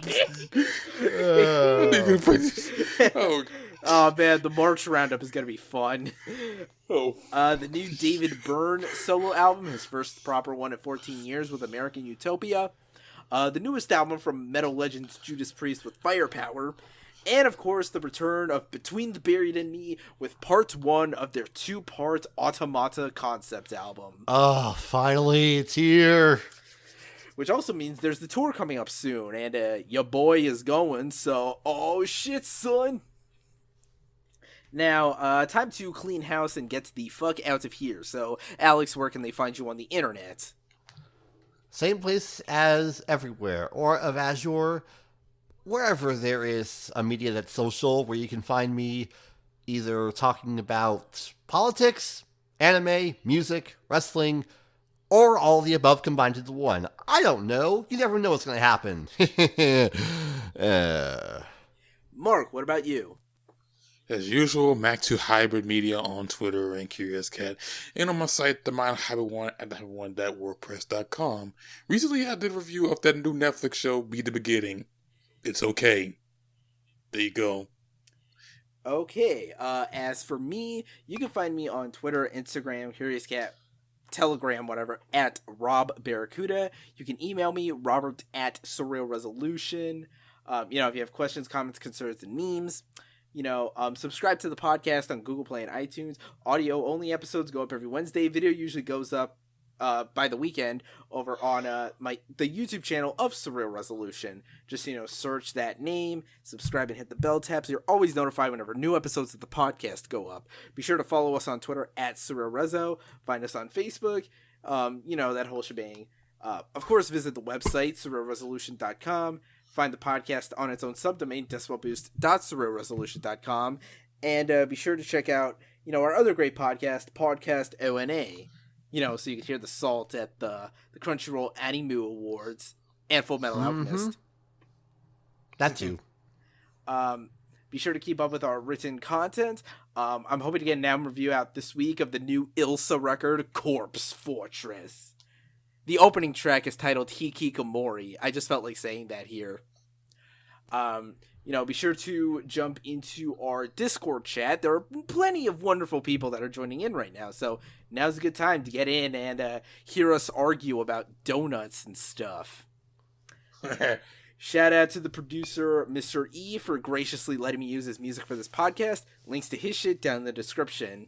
Oh man, the March roundup is gonna be fun. Oh. The new David Byrne solo album, his first proper one in 14 years with American Utopia. The newest album from metal legends Judas Priest with Firepower. And, of course, the return of Between the Buried and Me with part 1 of their 2-part Automata concept album. Oh, finally, it's here. Which also means there's the tour coming up soon, and your boy is going, so oh shit, son. Now, time to clean house and get the fuck out of here. So, Alex, where can they find you on the internet? Same place as everywhere, or of Azure. Wherever there is a media that's social, where you can find me either talking about politics, anime, music, wrestling, or all the above combined into one. I don't know. You never know what's going to happen. Mark, what about you? As usual, Mac2 Hybrid Media on Twitter and Curious Cat, and on my site, the Mind Hybrid One at hybrid1.wordpress.com. Recently, I did a review of that new Netflix show, Be the Beginning. It's okay. There you go. Okay. As for me, you can find me on Twitter, Instagram, Curious Cat, Telegram, whatever, at Rob Barracuda. You can email me, Robert at Surreal Resolution. If you have questions, comments, concerns, and memes. Subscribe to the podcast on Google Play and iTunes. Audio only episodes go up every Wednesday. Video usually goes up by the weekend over on the YouTube channel of Surreal Resolution. Just search that name, subscribe, and hit the bell tab so you're always notified whenever new episodes of the podcast go up. Be sure to follow us on Twitter at Surreal Rezo. Find us on Facebook. That whole shebang. Of course, visit the website surrealresolution.com. Find the podcast on its own subdomain, decibelboost.surrealresolution.com. And be sure to check out, our other great podcast ONA. So you can hear the salt at the Crunchyroll Anime Awards and Full Metal Alchemist. That too. Be sure to keep up with our written content. I'm hoping to get an album review out this week of the new Ilsa record, Corpse Fortress. The opening track is titled Hikikomori. I just felt like saying that here. Be sure to jump into our Discord chat. There are plenty of wonderful people that are joining in right now, so now's a good time to get in and hear us argue about donuts and stuff. Shout out to the producer, Mr. E, for graciously letting me use his music for this podcast. Links to his shit down in the description.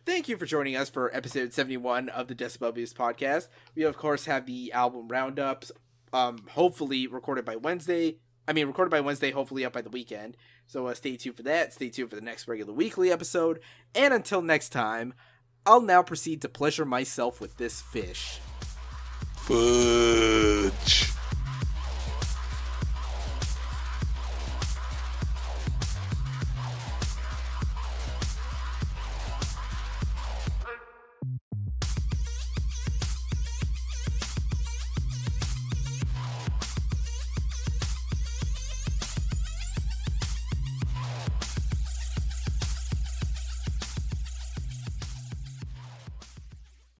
Thank you for joining us for episode 71 of the Decibel Boost podcast. We, of course, have the album roundups, hopefully recorded by Wednesday, hopefully up by the weekend. So stay tuned for that. Stay tuned for the next regular weekly episode. And until next time, I'll now proceed to pleasure myself with this fish. Fudge.